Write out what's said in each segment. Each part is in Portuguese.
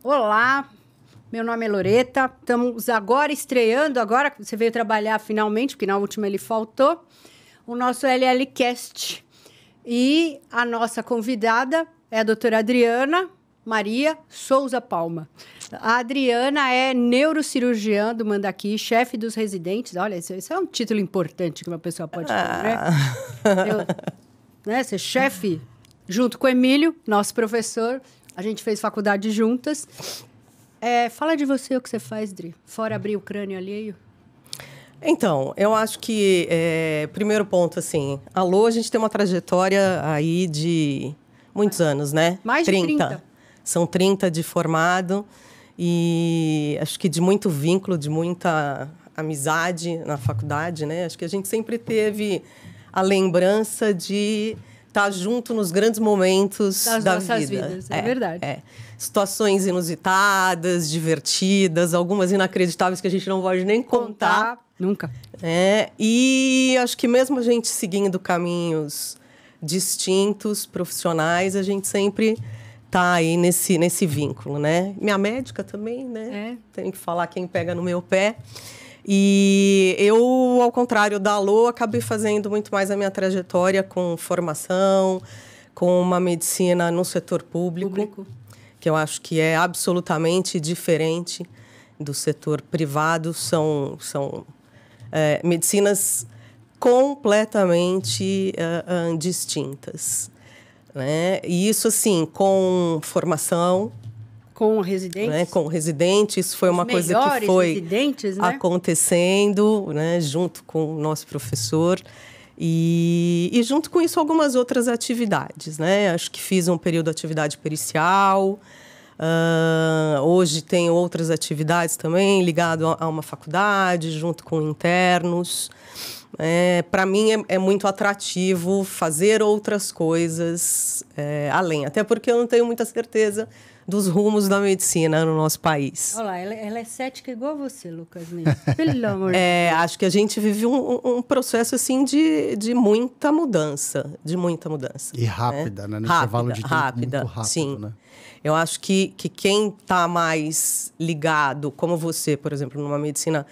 Olá, meu nome é Loreta. Estamos agora estreando, agora que você veio trabalhar finalmente, porque na última ele faltou, o nosso LLcast. E a nossa convidada é a doutora Adriana Maria Souza Palma. A Adriana é neurocirurgiã do Mandaki, chefe dos residentes. Olha, isso é um título importante que uma pessoa pode ter, né? Ser chefe, junto com o Emílio, nosso professor. A gente fez faculdade juntas. Fala de você, o que você faz, Dri, fora abrir o crânio alheio. Então, eu acho que, primeiro ponto, assim, a Lô, a gente tem uma trajetória aí de muitos anos, né? Mais de 30. São 30 de formado e acho que de muito vínculo, de muita amizade na faculdade, né? Acho que a gente sempre teve a lembrança de estar junto nos grandes momentos das da nossas vida. Vidas, é verdade. Situações inusitadas, divertidas, algumas inacreditáveis que a gente não pode nem contar. Nunca. E acho que mesmo a gente seguindo caminhos distintos, profissionais, a gente sempre tá aí nesse vínculo, né? Minha médica também, né? Tenho que falar quem pega no meu pé. E eu, ao contrário da Lô, acabei fazendo muito mais a minha trajetória com formação, com uma medicina no setor público. Que eu acho que é absolutamente diferente do setor privado. São medicinas completamente distintas. Né? E isso, assim, com formação... Com residentes? Né? Com residentes. Isso foi uma coisa que foi acontecendo, né? Junto com o nosso professor. E junto com isso, algumas outras atividades, né? Acho que fiz um período de atividade pericial. Hoje tenho outras atividades também, ligado a uma faculdade, junto com internos. Para mim, é muito atrativo fazer outras coisas além. Até porque eu não tenho muita certeza dos rumos da medicina no nosso país. Olha lá, ela é cética igual você, Lucas Neves. Pelo amor de Deus. Acho que a gente vive um processo assim de muita mudança, E rápida, né? No intervalo de tempo muito rápido, sim. Né? Eu acho que quem está mais ligado, como você, por exemplo, numa medicina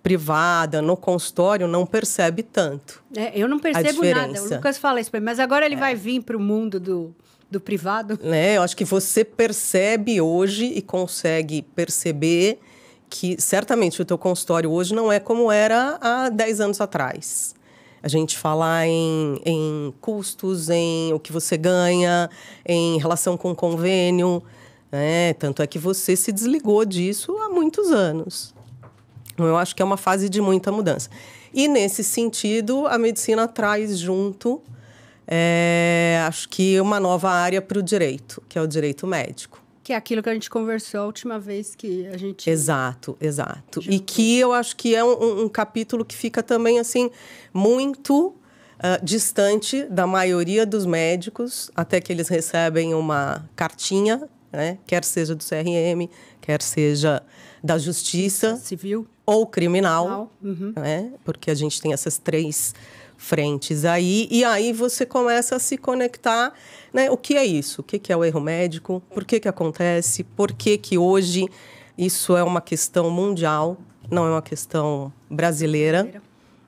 privada, no consultório, não percebe tanto. Eu não percebo nada. O Lucas fala isso para mim, mas agora ele vai vir para o mundo do privado. Eu acho que você percebe hoje e consegue perceber que certamente o teu consultório hoje não é como era há 10 anos atrás. A gente falar em custos, em o que você ganha, em relação com o convênio. Tanto é que você se desligou disso há muitos anos. Eu acho que é uma fase de muita mudança. E, nesse sentido, a medicina traz junto, acho que uma nova área para o direito, que é o direito médico. Que é aquilo que a gente conversou a última vez que a gente... Exato. E que eu acho que é um capítulo que fica também, assim, muito distante da maioria dos médicos, até que eles recebem uma cartinha, né? Quer seja do CRM, quer seja da Justiça Civil ou criminal, uhum. Né? Porque a gente tem essas 3 frentes aí, e aí você começa a se conectar, né? O que é isso? O que é o erro médico? Por que acontece? Por que hoje isso é uma questão mundial, não é uma questão brasileira?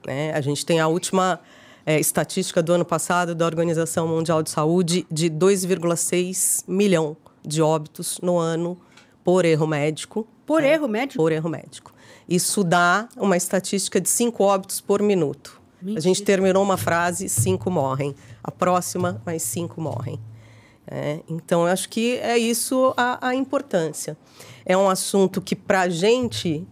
Né? A gente tem a última estatística do ano passado da Organização Mundial de Saúde de 2,6 milhão de óbitos no ano por erro médico. Por erro médico? Por erro médico. Isso dá uma estatística de 5 óbitos por minuto. Mentira. A gente terminou uma frase, 5 morrem. A próxima, mais 5 morrem. Então, eu acho que é isso a importância. É um assunto que, para a gente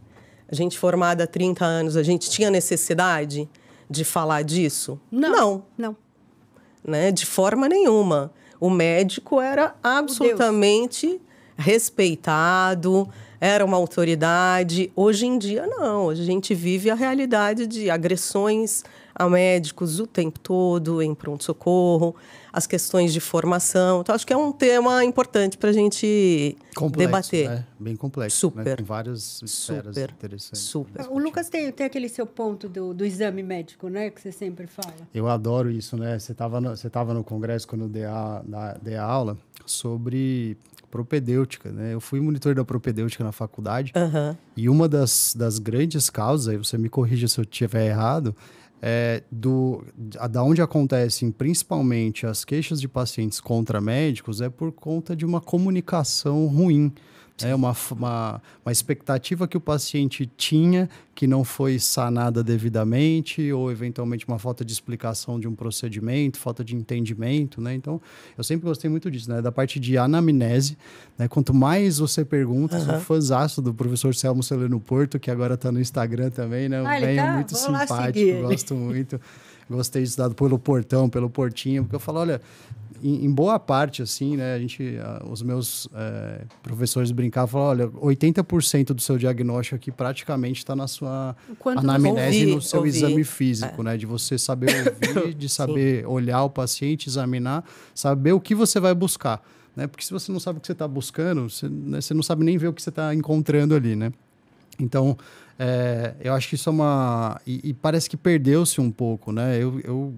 formada há 30 anos, a gente tinha necessidade de falar disso? Não. Né? De forma nenhuma. O médico era absolutamente respeitado, era uma autoridade. Hoje em dia, não. Hoje a gente vive a realidade de agressões a médicos o tempo todo, em pronto-socorro, as questões de formação. Então, acho que é um tema importante para a gente debater. Né? Bem complexo. Super. Né? Tem várias esferas interessantes. Super. O Lucas tem aquele seu ponto do exame médico, né? Que você sempre fala. Eu adoro isso, né? Você tava no congresso quando dei a aula sobre propedêutica, né? Eu fui monitor da propedêutica na faculdade e uma das grandes causas, aí você me corrija se eu estiver errado, da onde acontecem principalmente as queixas de pacientes contra médicos é por conta de uma comunicação ruim. É uma expectativa que o paciente tinha que não foi sanada devidamente ou, eventualmente, uma falta de explicação de um procedimento, falta de entendimento, né? Então, eu sempre gostei muito disso, né? Da parte de anamnese, né? Quanto mais você pergunta, sou fãzaço do professor Selmo Celeno Porto, que agora está no Instagram também, né? Muito simpático, gosto muito. Gostei de estudar pelo Portão, pelo Portinho, porque eu falo, olha... Em boa parte, assim, né, os meus professores brincavam, falavam, olha, 80% do seu diagnóstico aqui praticamente está na sua anamnese e no seu exame físico, né, de você saber ouvir, de saber olhar o paciente, examinar, saber o que você vai buscar, né, porque se você não sabe o que você está buscando, você não sabe nem ver o que você está encontrando ali, né. Então, eu acho que isso é e parece que perdeu-se um pouco, né, eu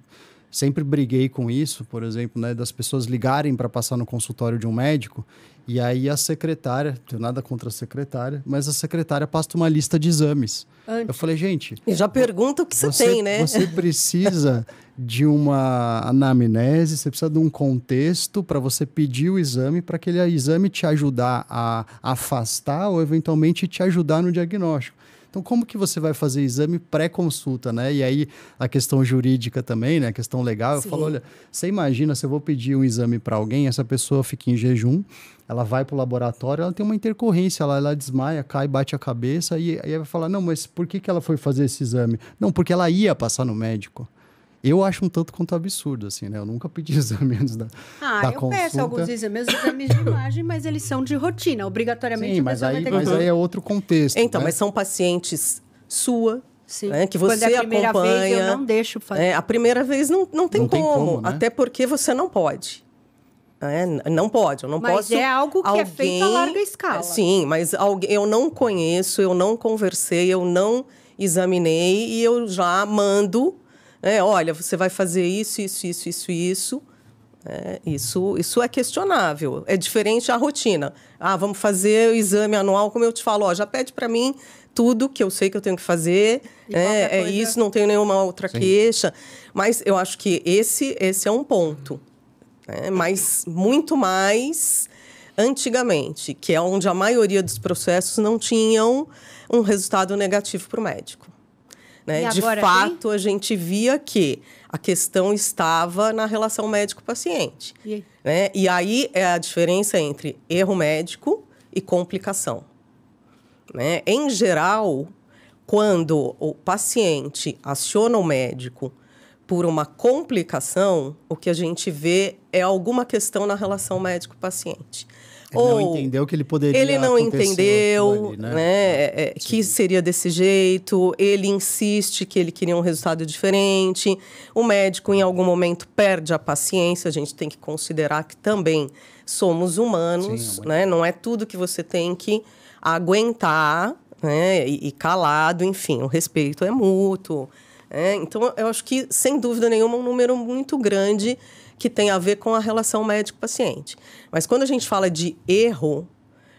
sempre briguei com isso, por exemplo, né, das pessoas ligarem para passar no consultório de um médico e aí a secretária, não tenho nada contra a secretária, mas a secretária passa uma lista de exames. Eu falei, gente... E já pergunta o que você tem, né? Você precisa de uma anamnese, você precisa de um contexto para você pedir o exame, para aquele exame te ajudar a afastar ou, eventualmente, te ajudar no diagnóstico. Então, como que você vai fazer exame pré-consulta, né? E aí, a questão jurídica também, né? A questão legal, eu falo, olha, você imagina se eu vou pedir um exame para alguém, essa pessoa fica em jejum, ela vai para o laboratório, ela tem uma intercorrência, ela desmaia, cai, bate a cabeça, e aí vai falar, não, mas por que ela foi fazer esse exame? Não, porque ela ia passar no médico. Eu acho um tanto quanto absurdo, assim, né? Eu nunca pedi exame antes da consulta. Peço alguns exames de imagem, mas eles são de rotina, obrigatoriamente. Sim, mas aí é outro contexto. Então, né? Mas são pacientes né, que você acompanha. Quando é a primeira vez, eu não deixo fazer. A primeira vez não tem como, né? Até porque você não pode. Não pode, eu não posso... Mas é algo que é feito a larga escala. Sim, mas eu não conheço, eu não conversei, eu não examinei e eu já mando... olha, você vai fazer isso. Isso é questionável. É diferente da rotina. Vamos fazer o exame anual, como eu te falo. Já pede para mim tudo que eu sei que eu tenho que fazer. Isso, não tenho nenhuma outra queixa. Mas eu acho que esse é um ponto. Mas muito mais antigamente, que é onde a maioria dos processos não tinham um resultado negativo para o médico. Né? De fato, a gente via que a questão estava na relação médico-paciente. Né? E aí é a diferença entre erro médico e complicação. Né? Em geral, quando o paciente aciona o médico por uma complicação, o que a gente vê é alguma questão na relação médico-paciente. Ele não entendeu que ele poderia Ele não entendeu ali, né? Que seria desse jeito. Ele insiste que ele queria um resultado diferente. O médico, em algum momento, perde a paciência. A gente tem que considerar que também somos humanos. Né? Não é tudo que você tem que aguentar, né? E calado. Enfim, o respeito é mútuo. Então, eu acho que, sem dúvida nenhuma, um número muito grande que tem a ver com a relação médico-paciente. Mas quando a gente fala de erro,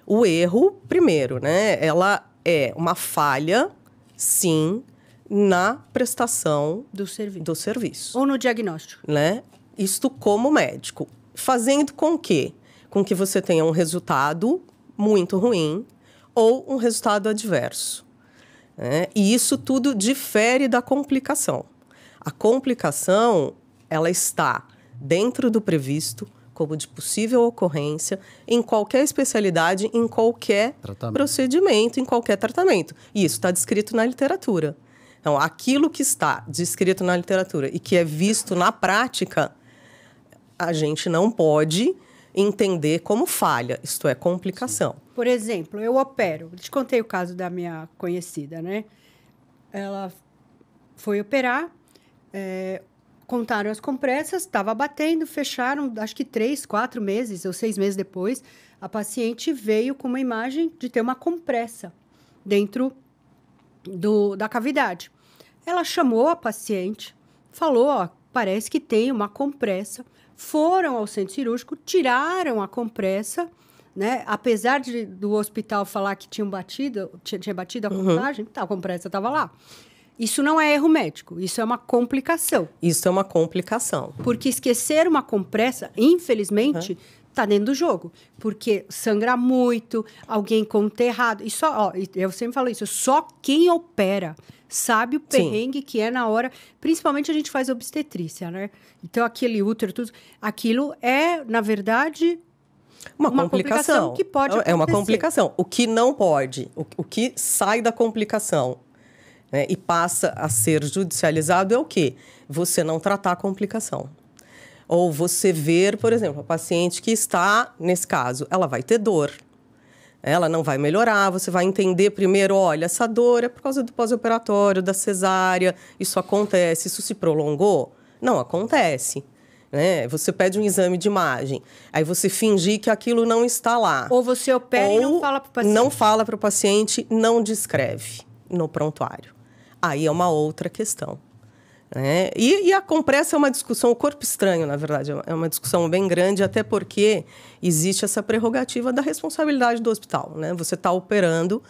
o erro, primeiro, né, ela é uma falha, sim, na prestação do serviço. Ou no diagnóstico. Né? Isto como médico. Fazendo com que você tenha um resultado muito ruim ou um resultado adverso. E isso tudo difere da complicação. A complicação, ela está dentro do previsto, como de possível ocorrência, em qualquer especialidade, em qualquer procedimento, em qualquer tratamento. E isso está descrito na literatura. Então, aquilo que está descrito na literatura e que é visto na prática, a gente não pode entender como falha, isto é, complicação. Sim. Por exemplo, eu opero. Te contei o caso da minha conhecida, né? Ela foi operar, contaram as compressas, estava batendo, fecharam, acho que 3, 4 meses ou 6 meses depois, a paciente veio com uma imagem de ter uma compressa dentro da cavidade. Ela chamou a paciente, falou, parece que tem uma compressa. Foram ao centro cirúrgico, tiraram a compressa, né? Apesar do hospital falar que tinha batido a contagem, a compressa estava lá. Isso não é erro médico, isso é uma complicação. Isso é uma complicação. Porque esquecer uma compressa, infelizmente, está dentro do jogo. Porque sangra muito, alguém conta errado. E só, eu sempre falo isso, só quem opera sabe o perrengue que é na hora. Principalmente a gente faz obstetrícia, né? Então, aquele útero, tudo, aquilo é, na verdade... Uma complicação que pode acontecer. É uma complicação. O que não pode, o que sai da complicação, né, e passa a ser judicializado é o quê? Você não tratar a complicação. Ou você ver, por exemplo, a paciente que está, nesse caso, ela vai ter dor. Ela não vai melhorar, você vai entender primeiro, olha, essa dor é por causa do pós-operatório, da cesárea, isso acontece, isso se prolongou? Não acontece. Né? Você pede um exame de imagem, aí você fingir que aquilo não está lá. Ou você opera e não fala para o paciente. Não fala para o paciente, não descreve no prontuário. Aí é uma outra questão. Né? E a compressa é uma discussão, o corpo estranho, na verdade, é uma discussão bem grande, até porque existe essa prerrogativa da responsabilidade do hospital. Né? Você está operando,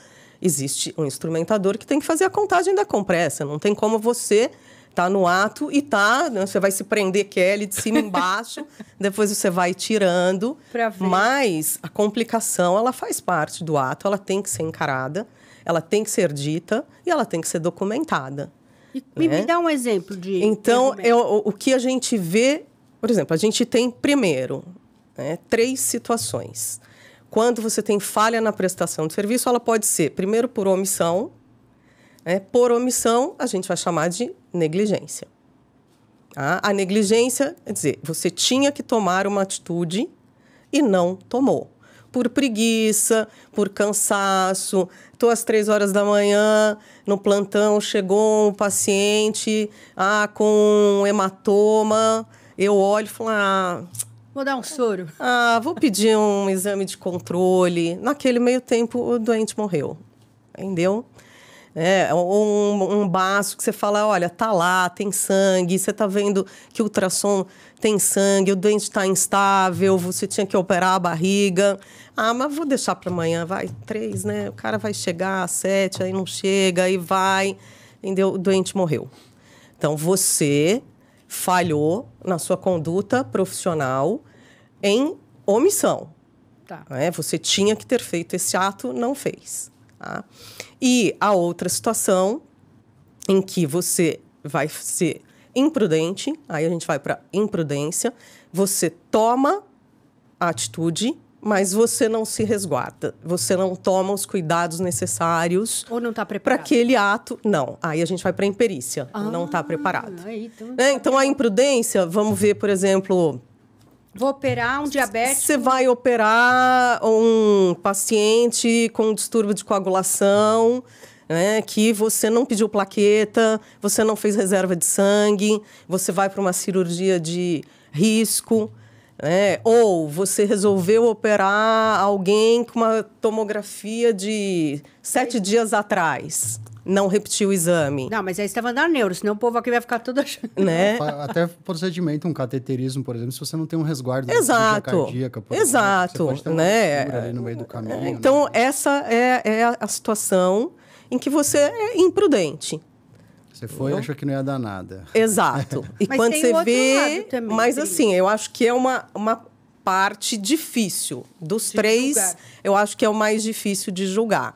existe um instrumentador que tem que fazer a contagem da compressa, não tem como você... Tá no ato e né, você vai se prender Kelly de cima e embaixo, depois você vai tirando. Mas a complicação, ela faz parte do ato, ela tem que ser encarada, ela tem que ser dita e ela tem que ser documentada. E me dá um exemplo de... Então, o que a gente vê... Por exemplo, a gente tem, primeiro, 3 situações. Quando você tem falha na prestação de serviço, ela pode ser, primeiro, por omissão. Por omissão, a gente vai chamar de negligência. A negligência, quer dizer, você tinha que tomar uma atitude e não tomou. Por preguiça, por cansaço. Estou às 3 horas da manhã, no plantão, chegou um paciente com hematoma. Eu olho e falo, vou dar um soro. Vou pedir um exame de controle. Naquele meio tempo, o doente morreu. Entendeu? Um baço que você fala, olha, tá lá, tem sangue, você tá vendo que o ultrassom tem sangue, o doente está instável, você tinha que operar a barriga. Mas vou deixar para amanhã, vai, 3, né? O cara vai chegar às 7, aí não chega, aí vai, entendeu? O doente morreu. Então, você falhou na sua conduta profissional em omissão. Tá. Você tinha que ter feito esse ato, não fez. Tá? E a outra situação em que você vai ser imprudente, aí a gente vai para imprudência, você toma a atitude, mas você não se resguarda, você não toma os cuidados necessários. Ou não está preparado. Para aquele ato, não. Aí a gente vai para a imperícia, não está preparado. Então, a imprudência, vamos ver, por exemplo... Vou operar um diabético. Você vai operar um paciente com distúrbio de coagulação, né, que você não pediu plaqueta, você não fez reserva de sangue, você vai para uma cirurgia de risco, né, ou você resolveu operar alguém com uma tomografia de 7 dias atrás. Não repetiu o exame. Não, mas aí você estava dando neuro, senão o povo aqui vai ficar todo achando. Né? Até procedimento, um cateterismo, por exemplo, se você não tem um resguardo da cirurgia cardíaca, por exemplo, você pode ter uma ruptura ali no meio do caminho. Então, essa é a situação em que você é imprudente. Você foi e achou que não ia dar nada. Exato. E mas quando tem você o outro vê... lado também, mas assim, eu acho que é uma parte difícil. Dos 3, julgar. Eu acho que é o mais difícil de julgar.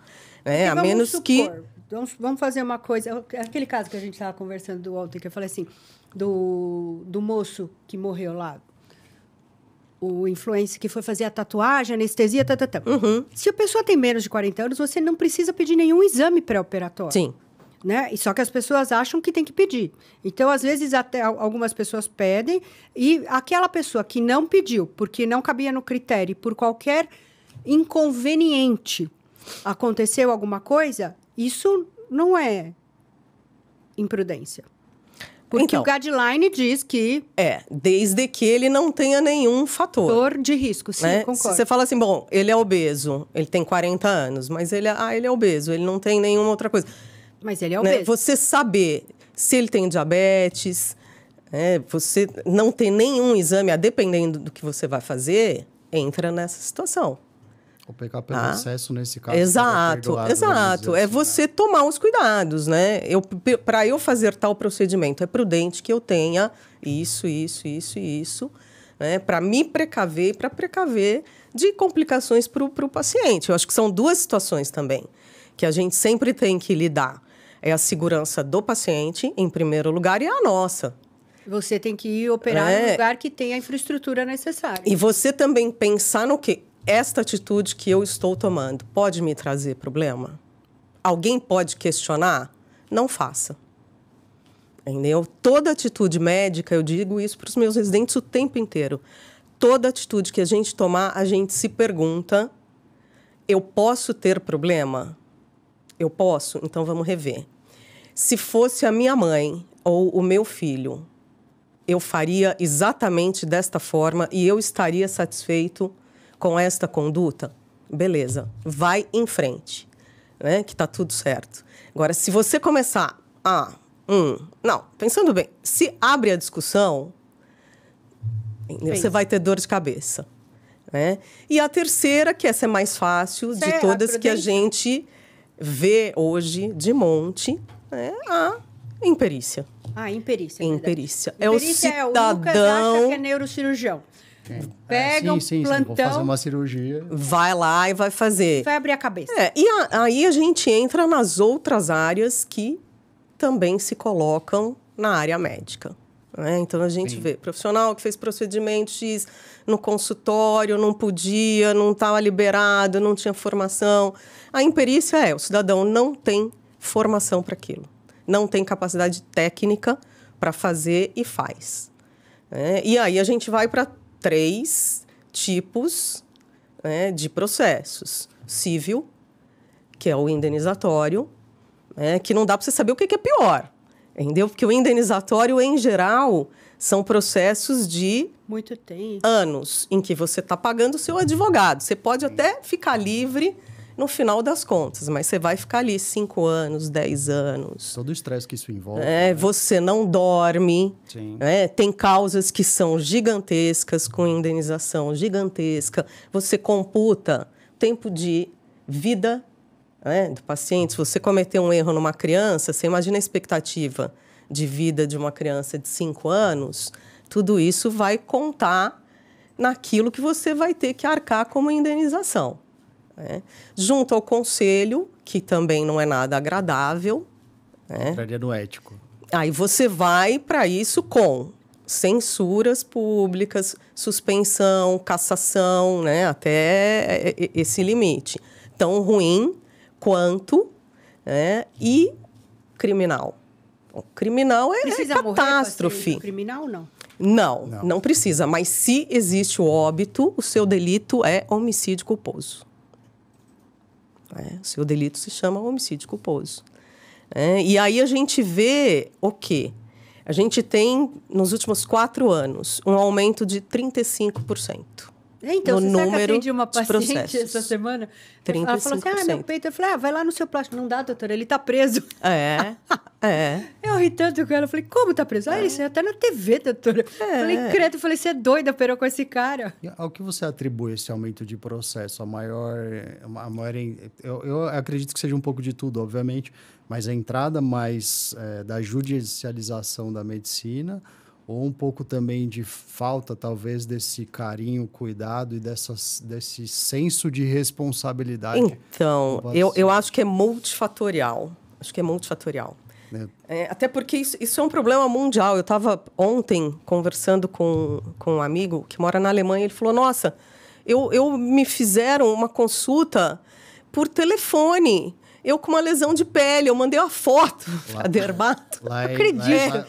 A menos supor. Que... Vamos fazer uma coisa... Aquele caso que a gente estava conversando ontem, que eu falei assim, do moço que morreu lá, o influencer que foi fazer a tatuagem, anestesia, Uhum. Se a pessoa tem menos de 40 anos, você não precisa pedir nenhum exame pré-operatório. Sim. Né? Só que as pessoas acham que tem que pedir. Então, às vezes, até algumas pessoas pedem, e aquela pessoa que não pediu, porque não cabia no critério, por qualquer inconveniente, aconteceu alguma coisa... Isso não é imprudência. Porque então, o guideline diz que... desde que ele não tenha nenhum fator. De risco, sim, né? concordo. Se você fala assim, bom, ele é obeso, ele tem 40 anos, mas ele é obeso, ele não tem nenhuma outra coisa. Mas ele é obeso. Você saber se ele tem diabetes, você não ter nenhum exame, a dependendo do que você vai fazer, entra nessa situação. Ou pecar pelo excesso, nesse caso. Exato. É você tomar os cuidados, né? Para eu fazer tal procedimento, é prudente que eu tenha isso, né? Para me precaver, para precaver de complicações para o paciente. Eu acho que são duas situações também que a gente sempre tem que lidar. É a segurança do paciente, em primeiro lugar, e a nossa. Você tem que ir operar no lugar que tem a infraestrutura necessária. E você também pensar no quê? Esta atitude que eu estou tomando pode me trazer problema? Alguém pode questionar? Não faça. Entendeu? Toda atitude médica, eu digo isso para os meus residentes o tempo inteiro. Toda atitude que a gente tomar, a gente se pergunta: eu posso ter problema? Eu posso? Então vamos rever. Se fosse a minha mãe ou o meu filho, eu faria exatamente desta forma e eu estaria satisfeito com esta conduta? Beleza, vai em frente, né? Que tá tudo certo. Agora, se você começar não, pensando bem, se abre a discussão, você vai ter dor de cabeça, né? E a terceira, que essa é mais fácil de todas, que a gente vê hoje de monte, é a imperícia. Imperícia. Imperícia. É o cidadão... o Lucas acha que é neurocirurgião. Pega um plantão... Vou fazer uma cirurgia. Vai lá e vai fazer. Vai abrir a cabeça. E aí a gente entra nas outras áreas que também se colocam na área médica, né? Então, a gente vê profissional que fez procedimento X no consultório, não podia, não estava liberado, não tinha formação. A imperícia o cidadão não tem formação para aquilo. Não tem capacidade técnica para fazer e faz. E aí a gente vai para 3 tipos, né, de processos. Civil, que é o indenizatório, que não dá para você saber o que é pior. Entendeu? Porque o indenizatório, em geral, são processos de muito tempo, anos, em que você está pagando o seu advogado. Você pode até ficar livre no final das contas, mas você vai ficar ali 5 anos, 10 anos. Todo o estresse que isso envolve. Né? Você não dorme. Tem causas que são gigantescas, com indenização gigantesca. Você computa tempo de vida do paciente. Se você cometer um erro numa criança, você imagina a expectativa de vida de uma criança de 5 anos, tudo isso vai contar naquilo que você vai ter que arcar como indenização. Junto ao conselho, que também não é nada agradável. Entraria no ético. Aí você vai para isso com censuras públicas, suspensão, cassação, até esse limite. Tão ruim quanto e criminal. O criminal precisa catástrofe. Morrer criminal, não? Não precisa. Mas se existe o óbito, o seu delito é homicídio culposo. O seu delito se chama homicídio culposo. E aí a gente vê o quê? A gente tem, nos últimos 4 anos, um aumento de 35%. Então, no você sabe que eu número atendi uma de paciente processos. essa semana? 35%. Ela falou assim, meu peito. Eu falei, vai lá no seu plástico. Não dá, doutora, ele tá preso. Eu ri tanto com ela. Eu falei, como tá preso? Ele saiu até na TV, doutora. Eu falei, credo. Eu falei, você é doida, operou com esse cara. E ao que você atribui esse aumento de processo? Eu acredito que seja um pouco de tudo, obviamente, mas a entrada mais da judicialização da medicina, ou um pouco também de falta, talvez, desse carinho, cuidado e desse senso de responsabilidade? Então, eu acho que é multifatorial. Até porque isso é um problema mundial. Eu estava ontem conversando com um amigo que mora na Alemanha. Ele falou, nossa, me fizeram uma consulta por telefone. Eu com uma lesão de pele, eu mandei uma foto para a dermato. Acredito.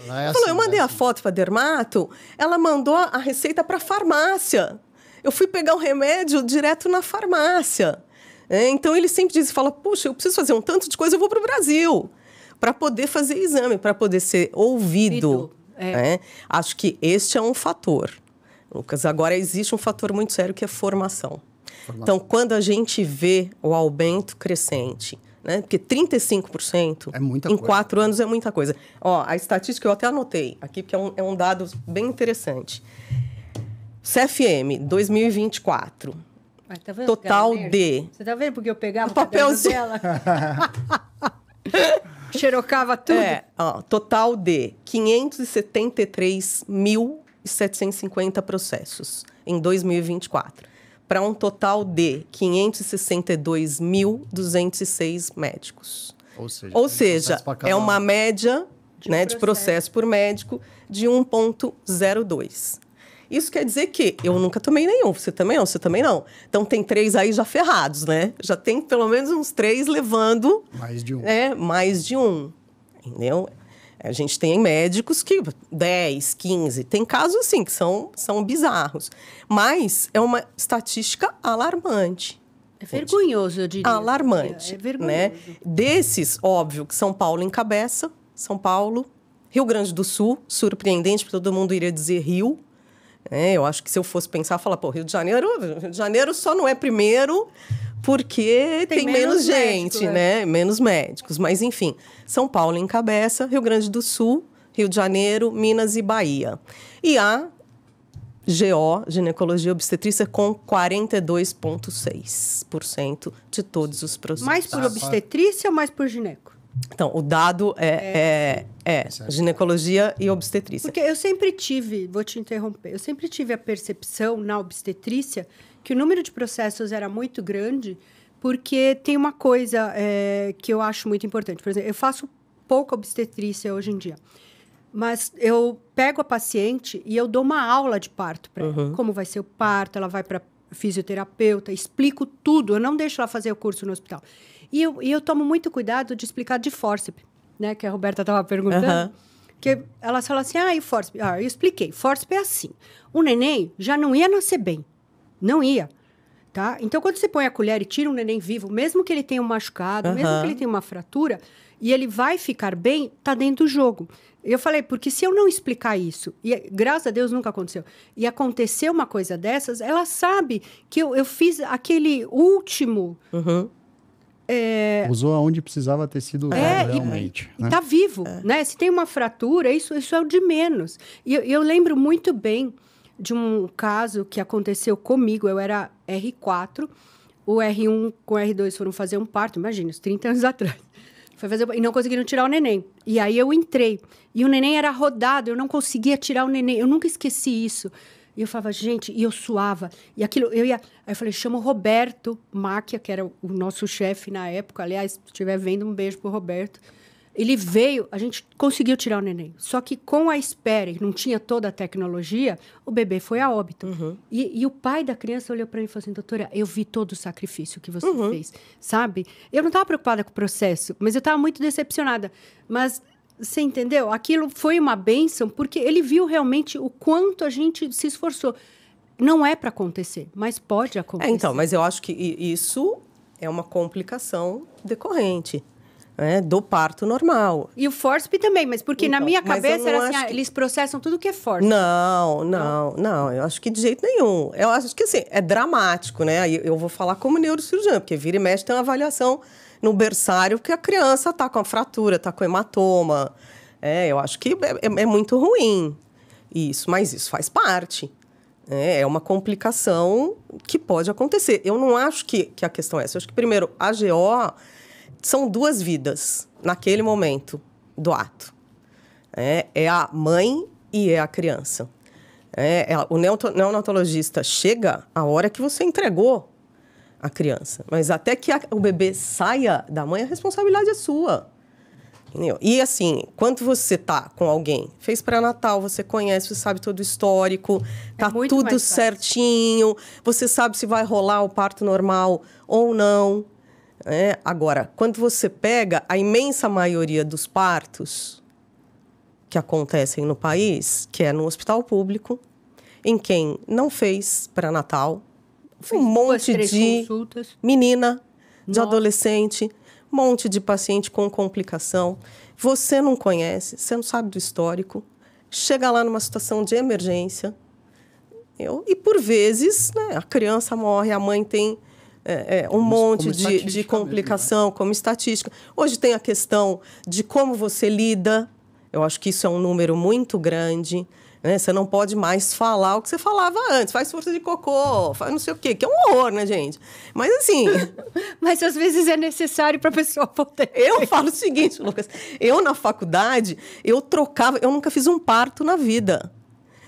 Eu mandei a foto para a dermato, ela mandou a receita para a farmácia. Eu fui pegar o remédio direto na farmácia. Então, ele sempre diz, puxa, eu preciso fazer um tanto de coisa, eu vou para o Brasil para poder fazer exame, para poder ser ouvido. Acho que este é um fator, Lucas. Agora, existe um fator muito sério que é formação. Então, quando a gente vê o aumento crescente, porque 35% em 4 anos é muita coisa. A estatística eu até anotei aqui, porque é um dado bem interessante. CFM 2024, Mas tá vendo? Total de... Você tá vendo porque eu pegava o papelzinho dela? Xerocava tudo? Total de 573.750 processos em 2024. Para um total de 562.206 médicos. Ou seja, é uma média de processo por médico de 1,02. Isso quer dizer que eu nunca tomei nenhum, você também não, você também não. Então, tem 3 aí já ferrados, né? Já tem pelo menos uns 3 levando... Mais de um. Mais de um, entendeu? A gente tem médicos que 10, 15... Tem casos, assim, que são bizarros. Mas é uma estatística alarmante. É vergonhoso, eu diria. Alarmante. É vergonhoso. Né? Desses, óbvio, que São Paulo encabeça. São Paulo, Rio Grande do Sul, surpreendente, porque todo mundo iria dizer Rio. Eu acho que se eu fosse pensar, falar, Rio de Janeiro só não é primeiro porque tem menos gente, né? Menos médicos. Mas, enfim, São Paulo encabeça, Rio Grande do Sul, Rio de Janeiro, Minas e Bahia. E a GO, ginecologia e obstetrícia, com 42,6% de todos os processos. Mais por obstetrícia ou mais por gineco? Então, o dado é ginecologia e obstetrícia. Porque eu sempre tive, vou te interromper, eu sempre tive a percepção na obstetrícia que o número de processos era muito grande, porque tem uma coisa que eu acho muito importante. Por exemplo, eu faço pouca obstetrícia hoje em dia, mas eu pego a paciente e eu dou uma aula de parto para ela. Como vai ser o parto, ela vai para fisioterapeuta, explico tudo, eu não deixo ela fazer o curso no hospital. E eu tomo muito cuidado de explicar de fórceps, né? Que a Roberta estava perguntando. Que ela fala assim, e fórceps? Eu expliquei. Fórceps é assim. O neném já não ia nascer bem. Não ia. Tá? Então, quando você põe a colher e tira um neném vivo, mesmo que ele tenha um machucado, mesmo que ele tenha uma fratura, e ele vai ficar bem, tá dentro do jogo. Eu falei, porque se eu não explicar isso, e graças a Deus nunca aconteceu, e aconteceu uma coisa dessas, ela sabe que eu fiz aquele último... Usou aonde precisava ter sido usado realmente. E tá vivo, né? Se tem uma fratura, isso é o de menos. E eu lembro muito bem de um caso que aconteceu comigo. Eu era R4, o R1 com o R2 foram fazer um parto, imagina, uns 30 anos atrás. E não conseguiram tirar o neném. E aí eu entrei. E o neném era rodado, eu não conseguia tirar o neném. Eu nunca esqueci isso. E eu falava, gente, e eu suava. E aquilo, Aí eu falei, chama o Roberto Máquia, que era o nosso chefe na época. Aliás, se estiver vendo, um beijo pro Roberto. Ele veio, a gente conseguiu tirar o neném. Só que com a espera, não tinha toda a tecnologia, o bebê foi a óbito. E o pai da criança olhou para mim e falou assim, doutora, eu vi todo o sacrifício que você fez, sabe? Eu não estava preocupada com o processo, mas eu estava muito decepcionada. Mas... Você entendeu? Aquilo foi uma bênção, porque ele viu realmente o quanto a gente se esforçou. Não é para acontecer, mas pode acontecer. Então, mas eu acho que isso é uma complicação decorrente, né, do parto normal. E o fórceps também, mas porque na minha cabeça era assim, eles processam tudo que é fórceps. Não, eu acho que de jeito nenhum. Eu acho que, assim, é dramático, né? Aí eu vou falar como neurocirurgiã, porque vira e mexe tem uma avaliação no berçário que a criança está com a fratura, está com hematoma. Eu acho que é muito ruim isso, mas isso faz parte. É uma complicação que pode acontecer. Eu não acho que a questão é essa. Eu acho que, primeiro, a GO são 2 vidas naquele momento do ato. É a mãe e é a criança. O neonatologista chega a hora que você entregou a criança. Mas até que o bebê saia da mãe, a responsabilidade é sua. Entendeu? E assim, quando você tá com alguém, fez pré-natal, você conhece, você sabe todo o histórico, tá tudo certinho, você sabe se vai rolar o parto normal ou não. Agora, quando você pega a imensa maioria dos partos que acontecem no país, que é no hospital público, em quem não fez pré-natal, um monte de menina, de adolescente, um monte de paciente com complicação. Você não conhece, você não sabe do histórico. Chega lá numa situação de emergência. E, por vezes, né, a criança morre, a mãe tem um monte de complicação, mesmo, né? Como estatística. Hoje tem a questão de como você lida. Eu acho que isso é um número muito grande. né? Você não pode mais falar o que você falava antes. Faz força de cocô, faz não sei o quê, que é um horror, né, gente? Mas assim... Mas às vezes é necessário para a pessoa poder... Eu falo o seguinte, Lucas. Eu, na faculdade, eu trocava... Eu nunca fiz um parto na vida.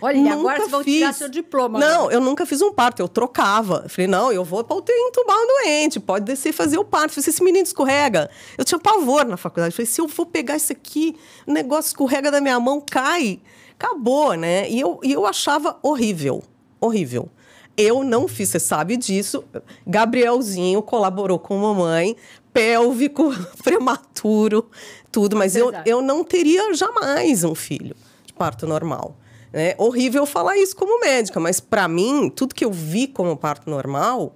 Olha, Nunca agora vocês vão tirar seu diploma. Não, né? eu nunca fiz um parto, eu trocava. Eu falei, não, eu vou para UTI entubar um doente, pode descer e fazer o parto. Eu falei, esse menino escorrega. Eu tinha pavor na faculdade. Eu falei, se eu for pegar isso aqui, o negócio escorrega da minha mão, cai. Acabou, né? E eu achava horrível, horrível. Eu não fiz, você sabe disso. Gabrielzinho colaborou com a mamãe, pélvico, prematuro, tudo. Mas eu não teria jamais um filho de parto normal. É horrível falar isso como médica, mas para mim, tudo que eu vi como parto normal,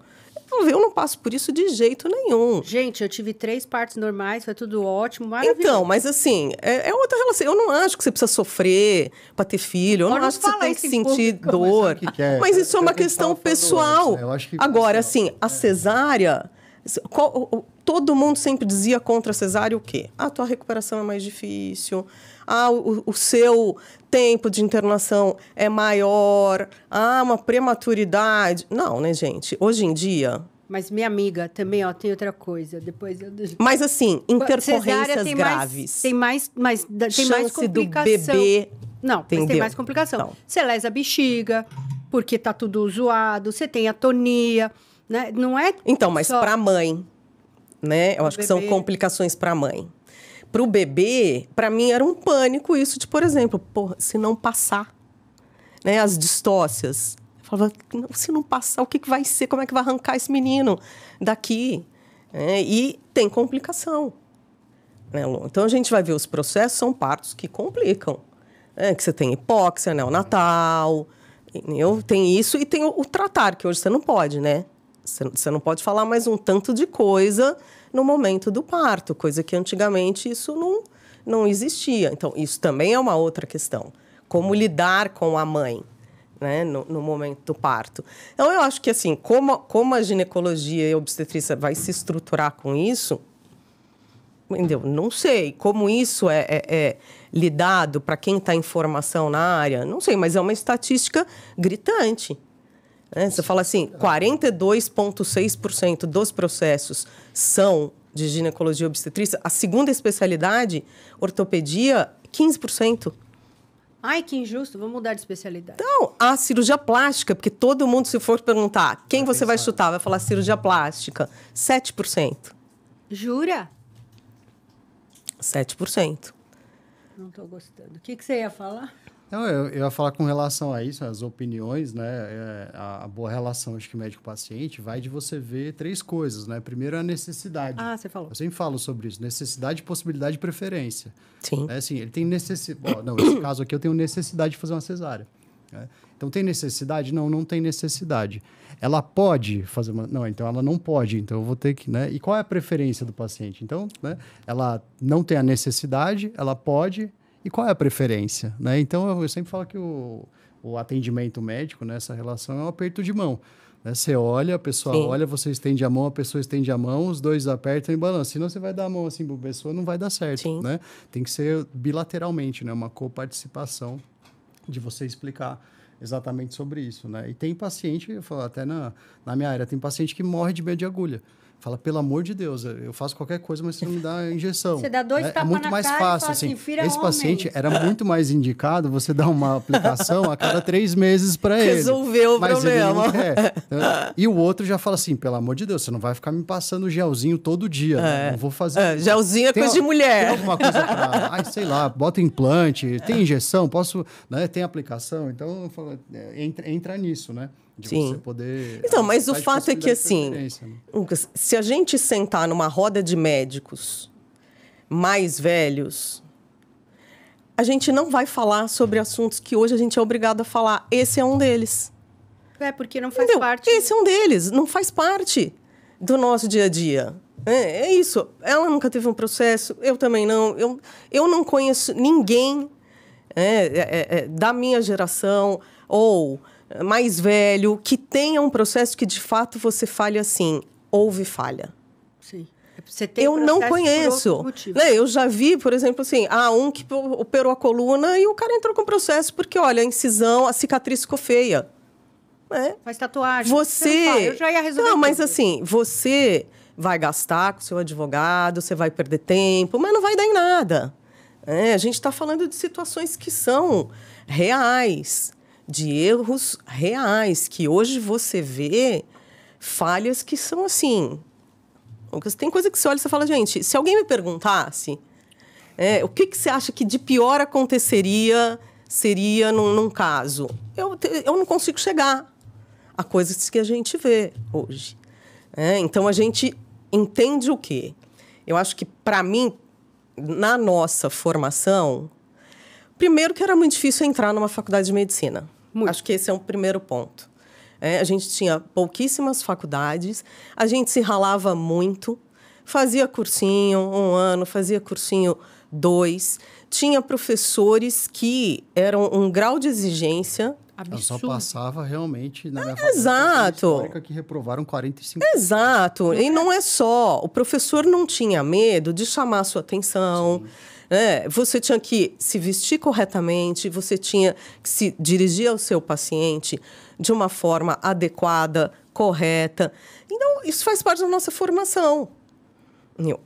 eu não passo por isso de jeito nenhum. Gente, eu tive 3 partos normais, foi tudo ótimo, maravilhoso. Então, mas assim, é outra relação. Eu não acho que você precisa sofrer para ter filho, eu não acho que você tem que sentir dor. Mas isso é uma questão pessoal. Agora, assim, a cesárea... Todo mundo sempre dizia contra a cesárea o quê? A tua recuperação é mais difícil, o seu tempo de internação é maior, uma prematuridade. Não, né, gente? Hoje em dia... Mas minha amiga também, ó, tem outra coisa. Depois eu... Mas assim, intercorrências graves. Tem mais complicação. Do bebê... Não, entendeu? mas tem mais complicação. Não. Você lesa a bexiga, porque tá tudo zoado, você tem atonia, né? Não é Então, mas só... para a mãe, né? Eu acho que são complicações para a mãe. Para o bebê, para mim era um pânico isso de, por exemplo, se não passar, né? As distócias. Eu falava, se não passar, o que vai ser? Como é que vai arrancar esse menino daqui? E tem complicação. Né, Lu? Então, a gente vai ver os processos, são partos que complicam. Que você tem hipóxia neonatal, entendeu? Tem isso e tem o tratar, que hoje você não pode, né? Você não pode falar mais um tanto de coisa no momento do parto, coisa que antigamente isso não existia. Então, isso também é uma outra questão. Como lidar com a mãe, né, no momento do parto. Então, eu acho que, assim, como a ginecologia e a obstetrícia vai se estruturar com isso, entendeu? Não sei. Como isso é lidado para quem está em formação na área, não sei, mas é uma estatística gritante. Você fala assim, 42,6% dos processos são de ginecologia e obstetrícia. A segunda especialidade, ortopedia, 15%. Ai, que injusto, vamos mudar de especialidade. Então, a cirurgia plástica, porque todo mundo, se for perguntar quem você vai chutar, vai falar cirurgia plástica, 7%. Jura? 7%. Não estou gostando. O que você ia falar? Não, eu ia falar com relação a isso, as opiniões, né? A boa relação, acho que médico-paciente, vai de você ver 3 coisas, né? Primeiro, a necessidade. Você falou. Eu sempre falo sobre isso. Necessidade, possibilidade e preferência. Sim. Assim, ele tem necessidade... Não, nesse caso aqui, eu tenho necessidade de fazer uma cesárea. Né? Então, tem necessidade? Não tem necessidade. Ela pode fazer uma... Não, então ela não pode. Então, eu vou ter que... Né? E qual é a preferência do paciente? Então, né? Ela não tem a necessidade, ela pode... E qual é a preferência? Né? Então, eu sempre falo que o atendimento médico, nessa relação, é um aperto de mão. Né? Você olha, a pessoa olha, você estende a mão, a pessoa estende a mão, os dois apertam e balançam. Senão, você vai dar a mão assim para a pessoa, não vai dar certo. Né? Tem que ser bilateralmente, né? Uma coparticipação de você explicar exatamente sobre isso. Né? E tem paciente, eu falo, até na minha área, tem paciente que morre de medo de agulha. Fala, pelo amor de Deus, eu faço qualquer coisa, mas você não me dá a injeção. Você dá 2 tapas muito na mais cara fácil, e fala assim, esse paciente era muito mais indicado você dar uma aplicação a cada 3 meses para ele. Resolveu o mas problema. Ele não quer. E o outro já fala assim, pelo amor de Deus, você não vai ficar me passando gelzinho todo dia. Né? Não vou fazer. Gelzinho é coisa de mulher. Tem alguma coisa para... sei lá, bota implante, tem injeção, posso... Né? Tem aplicação. Então, eu falo, entra nisso, né? De você poder... Então, mas o fato é que, assim, né? se a gente sentar numa roda de médicos mais velhos, a gente não vai falar sobre assuntos que hoje a gente é obrigado a falar. Esse é um deles. Porque não faz parte... Esse é um deles, não faz parte do nosso dia a dia. É isso. Ela nunca teve um processo, eu também não. Eu não conheço ninguém da minha geração ou... mais velho, que tenha um processo que, de fato, você fale assim, houve falha. Sim. Você tem eu não processo por conheço. outros motivos. Né? Eu já vi, por exemplo, assim, um que operou a coluna e o cara entrou com processo porque, olha, a incisão, a cicatriz ficou feia. Faz tatuagem. Você... Eu já ia resolver Não, mas tudo. assim, você vai gastar com o seu advogado, você vai perder tempo, mas não vai dar em nada. A gente está falando de situações que são reais, de erros reais, que hoje você vê falhas que são assim... Tem coisa que você olha e você fala, gente, se alguém me perguntasse o que você acha que de pior seria num caso, eu não consigo chegar a coisas que a gente vê hoje. Então, a gente entende o quê? Eu acho que, para mim, na nossa formação, primeiro que era muito difícil entrar numa faculdade de medicina. Muito. Acho que esse é um primeiro ponto. A gente tinha pouquíssimas faculdades, a gente se ralava muito, fazia cursinho 1 ano, fazia cursinho 2, tinha professores que eram um grau de exigência... Eu só passava realmente na minha Exato. histórica que reprovaram 45. Exato. E não é só. O professor não tinha medo de chamar a sua atenção. Você tinha que se vestir corretamente, você tinha que se dirigir ao seu paciente de uma forma adequada, correta. Então, isso faz parte da nossa formação.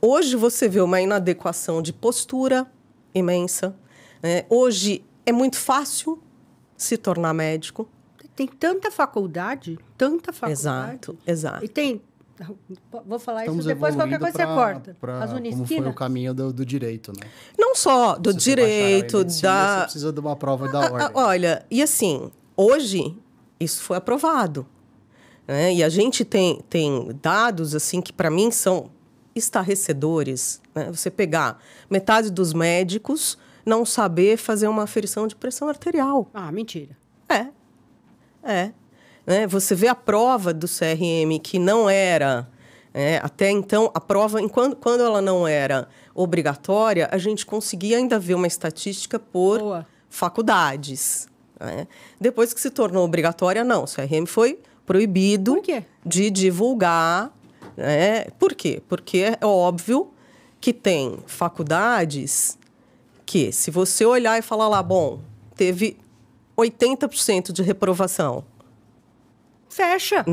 Hoje você vê uma inadequação de postura imensa. Hoje é muito fácil se tornar médico. Tem tanta faculdade. Exato. E tem... Vou falar Estamos isso depois, qualquer coisa você corta. As como foi o caminho do direito, né? Não só do direito, Você precisa de uma prova da ordem. Olha, e assim, hoje isso foi aprovado. E a gente tem dados, assim, que para mim são estarrecedores. Você pegar metade dos médicos não saber fazer uma aferição de pressão arterial. Ah, mentira. Você vê a prova do CRM que não era... até então, a prova, quando ela não era obrigatória, a gente conseguia ainda ver uma estatística por faculdades. Depois que se tornou obrigatória, não. O CRM foi proibido Por quê? de divulgar. Por quê? Porque é óbvio que tem faculdades que, se você olhar e falar lá, bom, teve 80% de reprovação. Fecha.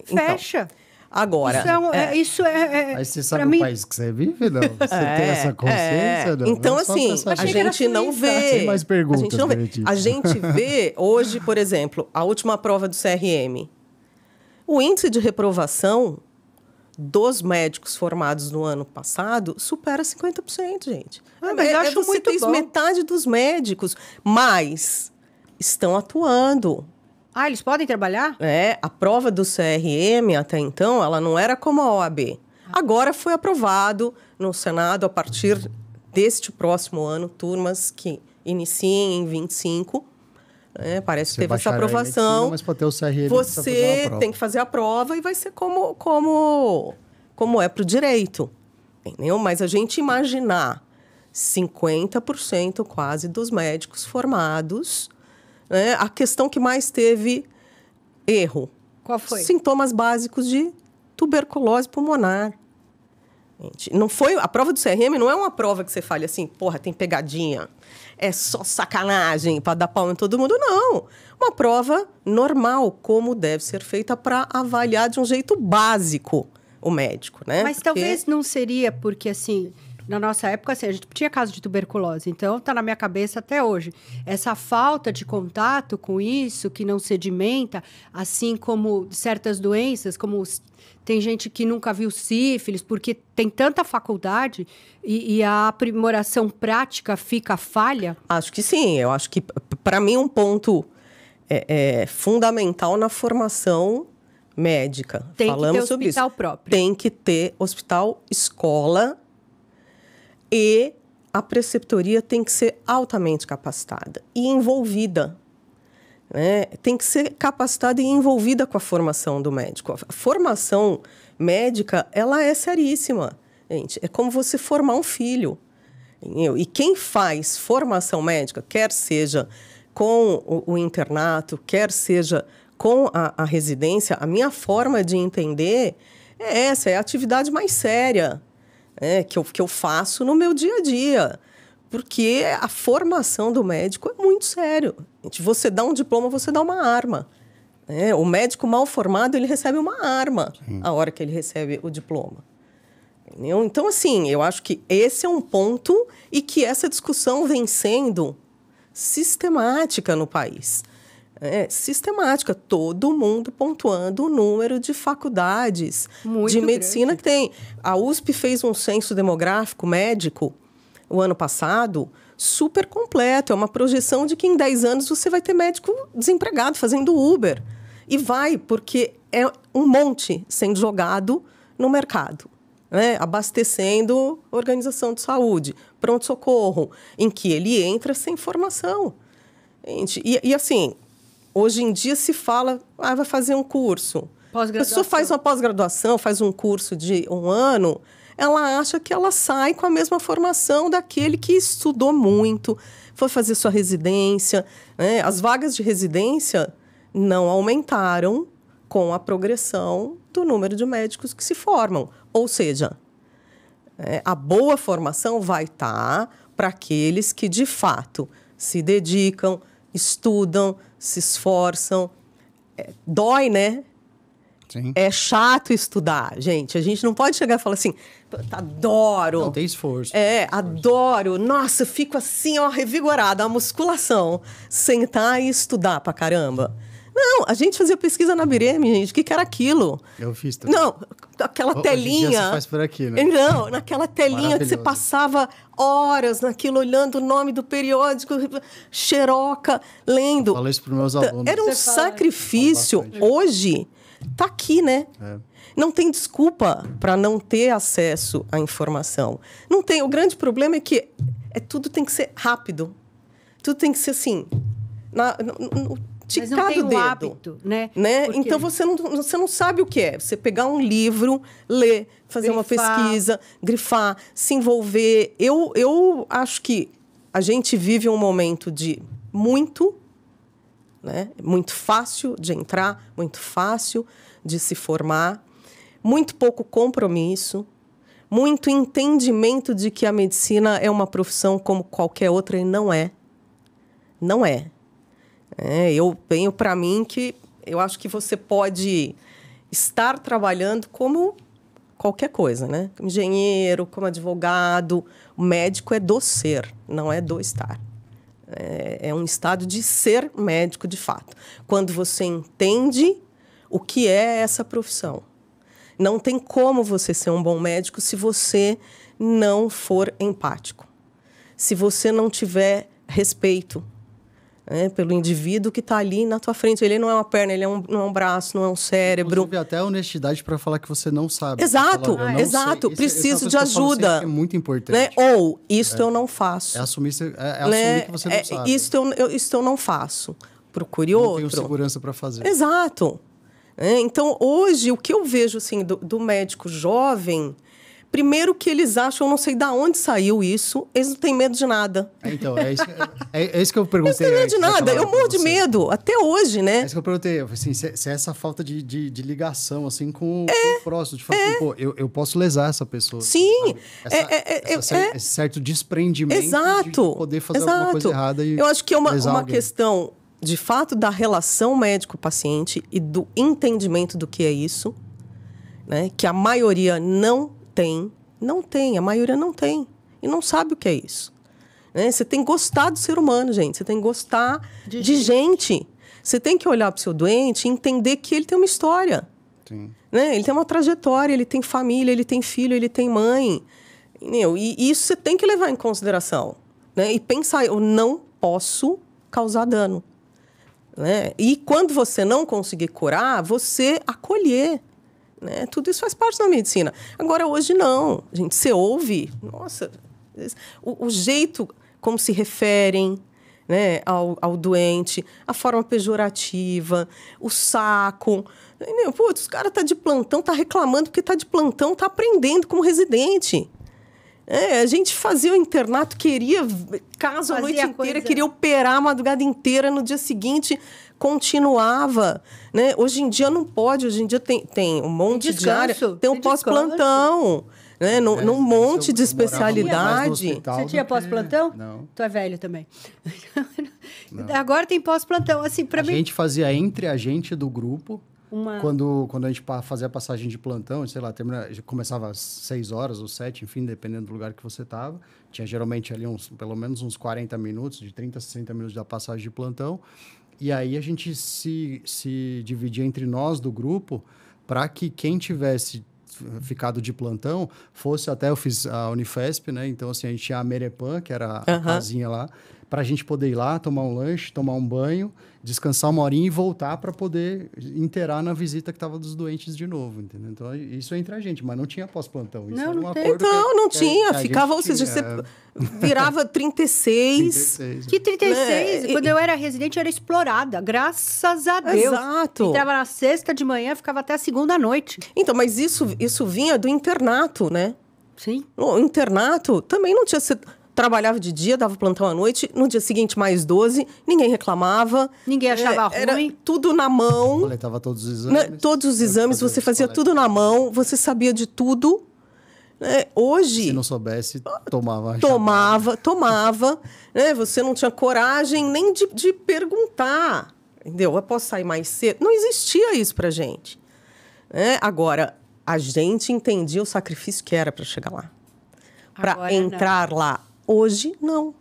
Fecha. Então, agora... Isso é Mas você sabe o país que você vive, não? Você tem essa consciência? Não? Então, não assim, a gente não vê... Sem mais perguntas, a gente vê hoje, por exemplo, a última prova do CRM. O índice de reprovação dos médicos formados no ano passado supera 50%, gente. Mas eu acho muito bom. Metade dos médicos, mas estão atuando. Eles podem trabalhar? A prova do CRM, até então, ela não era como a OAB. Agora foi aprovado no Senado, a partir deste próximo ano, turmas que iniciem em 25. Parece que teve essa aprovação. Medicina, mas para ter o CRM, você tem que fazer a prova e vai ser como é para o direito. Entendeu? Mas a gente imaginar 50% quase dos médicos formados... a questão que mais teve erro. Qual foi? Sintomas básicos de tuberculose pulmonar. Gente, não foi, a prova do CRM não é uma prova que você fale assim, porra, tem pegadinha, é só sacanagem para dar pau em todo mundo. Não. Uma prova normal, como deve ser feita para avaliar de um jeito básico o médico, né? Mas talvez não seria porque, assim... Na nossa época, assim, a gente tinha caso de tuberculose, então tá na minha cabeça até hoje. Essa falta de contato com isso, que não sedimenta, assim como certas doenças, como tem gente que nunca viu sífilis, porque tem tanta faculdade e a aprimoração prática fica falha? Acho que sim. Eu acho que, para mim, um ponto fundamental na formação médica. Tem Falamos que ter sobre hospital isso. próprio. Tem que ter hospital, escola... E a preceptoria tem que ser altamente capacitada e envolvida. Tem que ser capacitada e envolvida com a formação do médico. A formação médica, ela é seríssima, gente. É como você formar um filho. Entendeu? E quem faz formação médica, quer seja com o internato, quer seja com a residência, a minha forma de entender é essa, é a atividade mais séria. que eu faço no meu dia a dia. Porque a formação do médico é muito sério. Você dá um diploma, você dá uma arma. O médico mal formado, ele recebe uma arma a hora que ele recebe o diploma. Entendeu? Então, assim, eu acho que esse é um ponto e que essa discussão vem sendo sistemática no país. Sistemática. Todo mundo pontuando o número de faculdades muito de medicina grande. que tem. A USP fez um censo demográfico médico o ano passado, super completo. É uma projeção de que em 10 anos você vai ter médico desempregado fazendo Uber. E vai, porque é um monte sendo jogado no mercado, abastecendo organização de saúde, pronto-socorro, em que ele entra sem formação. E assim, hoje em dia se fala, vai fazer um curso. A pessoa faz uma pós-graduação, faz um curso de 1 ano, ela acha que ela sai com a mesma formação daquele que estudou muito, foi fazer sua residência. As vagas de residência não aumentaram com a progressão do número de médicos que se formam. Ou seja, a boa formação vai estar para aqueles que, de fato, se dedicam, estudam, se esforçam. Dói, né? Sim. É chato estudar, gente. A gente não pode chegar e falar assim, adoro. Não tem esforço. Adoro. Nossa, eu fico assim, revigorada, a musculação. Sentar e estudar pra caramba. Não, a gente fazia pesquisa na Bireme, gente. O que era aquilo? Eu fiz também. Não, aquela telinha. Hoje em dia você faz por aqui, né? Não, naquela telinha que você passava horas naquilo, olhando o nome do periódico, xeroca, lendo. Eu falo isso para os meus alunos. Era um sacrifício. Hoje, tá aqui, né? Não tem desculpa para não ter acesso à informação. Não tem. O grande problema é que tudo tem que ser rápido. Tudo tem que ser assim, mas não tem o hábito, né? Porque... Então, você não sabe o que é. Você pegar um livro, ler, fazer uma pesquisa, grifar, se envolver. Eu acho que a gente vive um momento de muito fácil de entrar, muito fácil de se formar, muito pouco compromisso, muito entendimento de que a medicina é uma profissão como qualquer outra e não é. Não é. Eu tenho para mim que eu acho que você pode estar trabalhando como qualquer coisa, né? Como engenheiro, como advogado. O médico é do ser, não é do estar. É um estado de ser médico, de fato. Quando você entende o que é essa profissão. Não tem como você ser um bom médico se você não for empático. Se você não tiver respeito pelo indivíduo que está ali na tua frente. Ele não é uma perna, ele não é um braço, não é um cérebro. Inclusive, até a honestidade para falar que você não sabe. Exato, exato. Preciso de ajuda. É muito importante. Ou, isto eu não faço. Assumir que você não sabe. Isto eu não faço. Procure outro. Não tenho segurança para fazer. Exato. Então, hoje, o que eu vejo assim, do médico jovem... Primeiro que eles acham, eu não sei de onde saiu isso, eles não têm medo de nada. Então, é isso que eu perguntei. Eles não têm medo de nada, eu morro de medo, até hoje, né? É isso que eu perguntei, assim, se é essa falta de ligação, assim, com o próximo. De fato, pô, eu posso lesar essa pessoa. Sim. Esse certo desprendimento Exato. de poder fazer alguma coisa errada e eu acho que é uma alguém. questão, de fato, da relação médico-paciente e do entendimento do que é isso, né? Que a maioria não tem, a maioria não tem. E não sabe o que é isso. Você tem que gostar do ser humano, gente. Você tem que gostar de gente. Você tem que olhar para o seu doente e entender que ele tem uma história. Sim. Ele tem uma trajetória, ele tem família, ele tem filho, ele tem mãe. E isso você tem que levar em consideração. E pensar, eu não posso causar dano. E quando você não conseguir curar, você acolher. Tudo isso faz parte da medicina. Agora, hoje, não. Gente, você ouve... Nossa, o jeito como se referem ao doente, a forma pejorativa, o saco. Putz, os caras estão de plantão, tá reclamando porque está de plantão, está aprendendo como residente. A gente fazia o internato, queria caso a noite inteira, queria operar a madrugada inteira, no dia seguinte continuava. Hoje em dia não pode, hoje em dia tem um monte de área, tem um pós-plantão. né? Num monte de eu morava especialidade. mais no hospital Você tinha do que- pós-plantão? Não. Tu é velho também. Agora tem pós-plantão. Assim, para A mim... gente fazia entre a gente do grupo, Uma... quando a gente fazia a passagem de plantão, sei lá, começava às 6 horas ou 7, enfim, dependendo do lugar que você estava. Tinha geralmente ali pelo menos uns 40 minutos, de 30 a 60 minutos da passagem de plantão. E aí a gente se dividia entre nós do grupo para que quem tivesse ficado de plantão fosse até... Eu fiz a Unifesp, né? Então, assim, a gente tinha a Merepan, que era a casinha lá, para a gente poder ir lá, tomar um lanche, tomar um banho, descansar uma horinha e voltar para poder inteirar na visita que estava dos doentes de novo, entendeu? Então, isso é entre a gente, mas não tinha pós-plantão. Isso Não, era não um tem. acordo Então, não que tinha. a gente Ficava, ou seja, tinha, você virava 36. 36. Que 36? Né? Quando eu era residente, eu era explorada. Graças a Deus. Exato. Entrava na sexta de manhã, ficava até a segunda à noite. Então, mas isso vinha do internato, né? Sim. O internato também não tinha... Você trabalhava de dia, dava plantão à noite, no dia seguinte mais 12, ninguém reclamava. Ninguém achava Era ruim. tudo na mão. Coletava todos os Né? exames. Todos os exames, você fazia tudo na mão, você sabia de tudo. Né? Hoje... Se não soubesse, tomava. Tomava. Né? Você não tinha coragem nem de perguntar. Entendeu? Eu posso sair mais cedo? Não existia isso pra gente. Né? Agora, a gente entendia o sacrifício que era para chegar lá. Para Agora entrar lá. Hoje, não.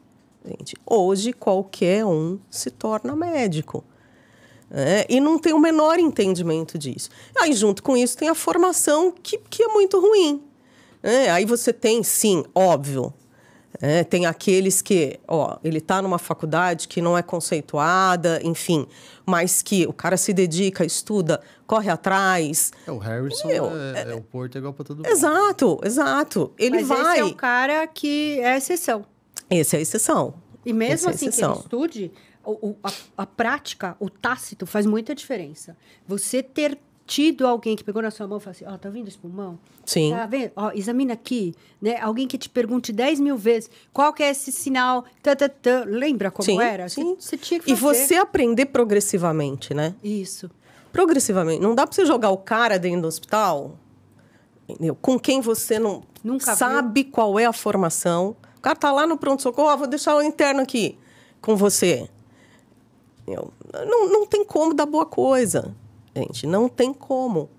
Gente, hoje, qualquer um se torna médico. E não tem o menor entendimento disso. Aí, junto com isso, tem a formação que é muito ruim. Aí você tem, sim, óbvio, tem aqueles que, ele está numa faculdade que não é conceituada, enfim, mas que o cara se dedica, estuda, corre atrás. O Harrison o Porto é igual para todo mundo. Exato. Ele Mas vai... esse é o cara que é a exceção. Esse é a exceção. E mesmo Essa é a assim que ele exceção. estude, a prática, o tácito faz muita diferença. Você ter tido alguém que pegou na sua mão e falou assim, tá vendo esse pulmão? Sim. Tá vendo? Examina aqui, né? Alguém que te pergunte 10 mil vezes qual que é esse sinal, lembra como Sim, era? sim. Você tinha que fazer. E você aprender progressivamente, né? Isso. Progressivamente. Não dá para você jogar o cara dentro do hospital, entendeu? Com quem você Nunca sabe qual é a formação. O cara tá lá no pronto-socorro, vou deixar o interno aqui com você. Não tem como dar boa coisa, gente. Não tem como.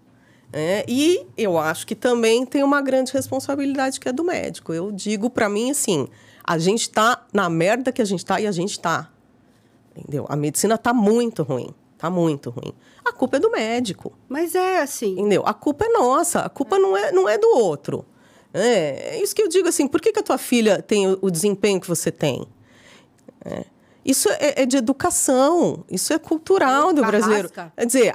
E eu acho que também tem uma grande responsabilidade que é do médico. Eu digo para mim assim, a gente tá na merda que a gente tá e a gente tá. Entendeu? A medicina tá muito ruim. Tá muito ruim. A culpa é do médico. Mas é assim. Entendeu? A culpa é nossa. A culpa não é do outro. É isso que eu digo assim, por que a tua filha tem o desempenho que você tem? Isso é de educação, isso é cultural do brasileiro. Quer dizer,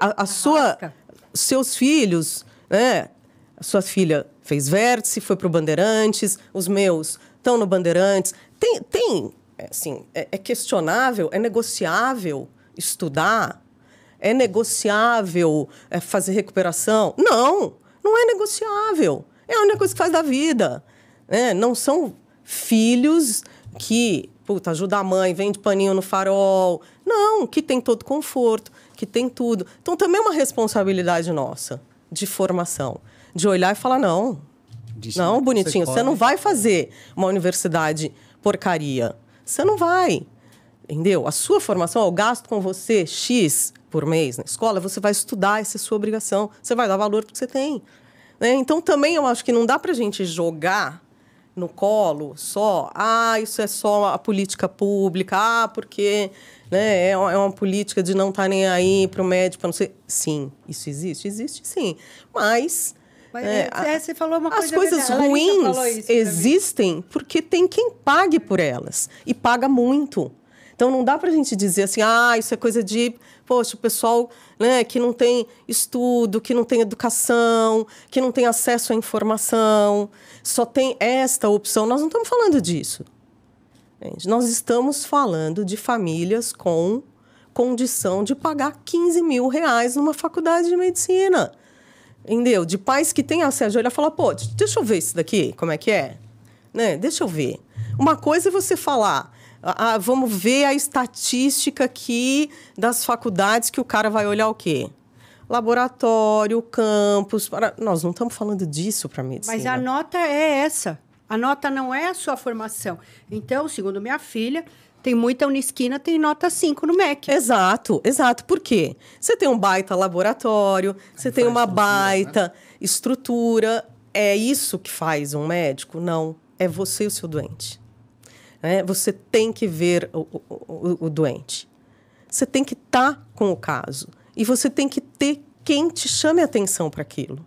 seus filhos, né? A sua filha fez vértice, foi para o Bandeirantes, os meus estão no Bandeirantes. Assim, é questionável, é negociável estudar, é negociável fazer recuperação. Não é negociável. É a única coisa que faz da vida. Não são filhos que, ajuda a mãe, vende paninho no farol. Não, que tem todo conforto, que tem tudo. Então, também é uma responsabilidade nossa, de formação. De olhar e falar, não, bonitinho, você não vai fazer uma universidade porcaria. Você não vai. Entendeu? A sua formação, eu gasto com você X por mês na escola, você vai estudar, essa é a sua obrigação. Você vai dar valor para o que você tem. Então, também eu acho que não dá para a gente jogar no colo só, isso é só a política pública, porque é uma política de não estar nem aí para o médico, para não sei. Sim, isso existe sim. Mas você falou uma coisa as coisas ruins existem porque tem quem pague por elas, e paga muito. Então, não dá para a gente dizer assim, isso é coisa de... Poxa, o pessoal, né, que não tem estudo, que não tem educação, que não tem acesso à informação, só tem esta opção. Nós não estamos falando disso. Gente, nós estamos falando de famílias com condição de pagar 15 mil reais numa faculdade de medicina. Entendeu? De pais que têm acesso a olhar e falar, deixa eu ver isso daqui, como é que é? Né? Deixa eu ver. Uma coisa é você falar... vamos ver a estatística aqui das faculdades que o cara vai olhar o quê? laboratório, campus. Nós não estamos falando disso para medicina. Mas a nota é essa. A nota não é a sua formação. Então, segundo minha filha, tem muita Unisquina, tem nota 5 no MEC. Exato. Por quê? Você tem um baita laboratório, você tem uma baita estrutura. É isso que faz um médico? Não. É você e o seu doente. Você tem que ver o doente. Você tem que estar com o caso. E você tem que ter quem te chame a atenção para aquilo.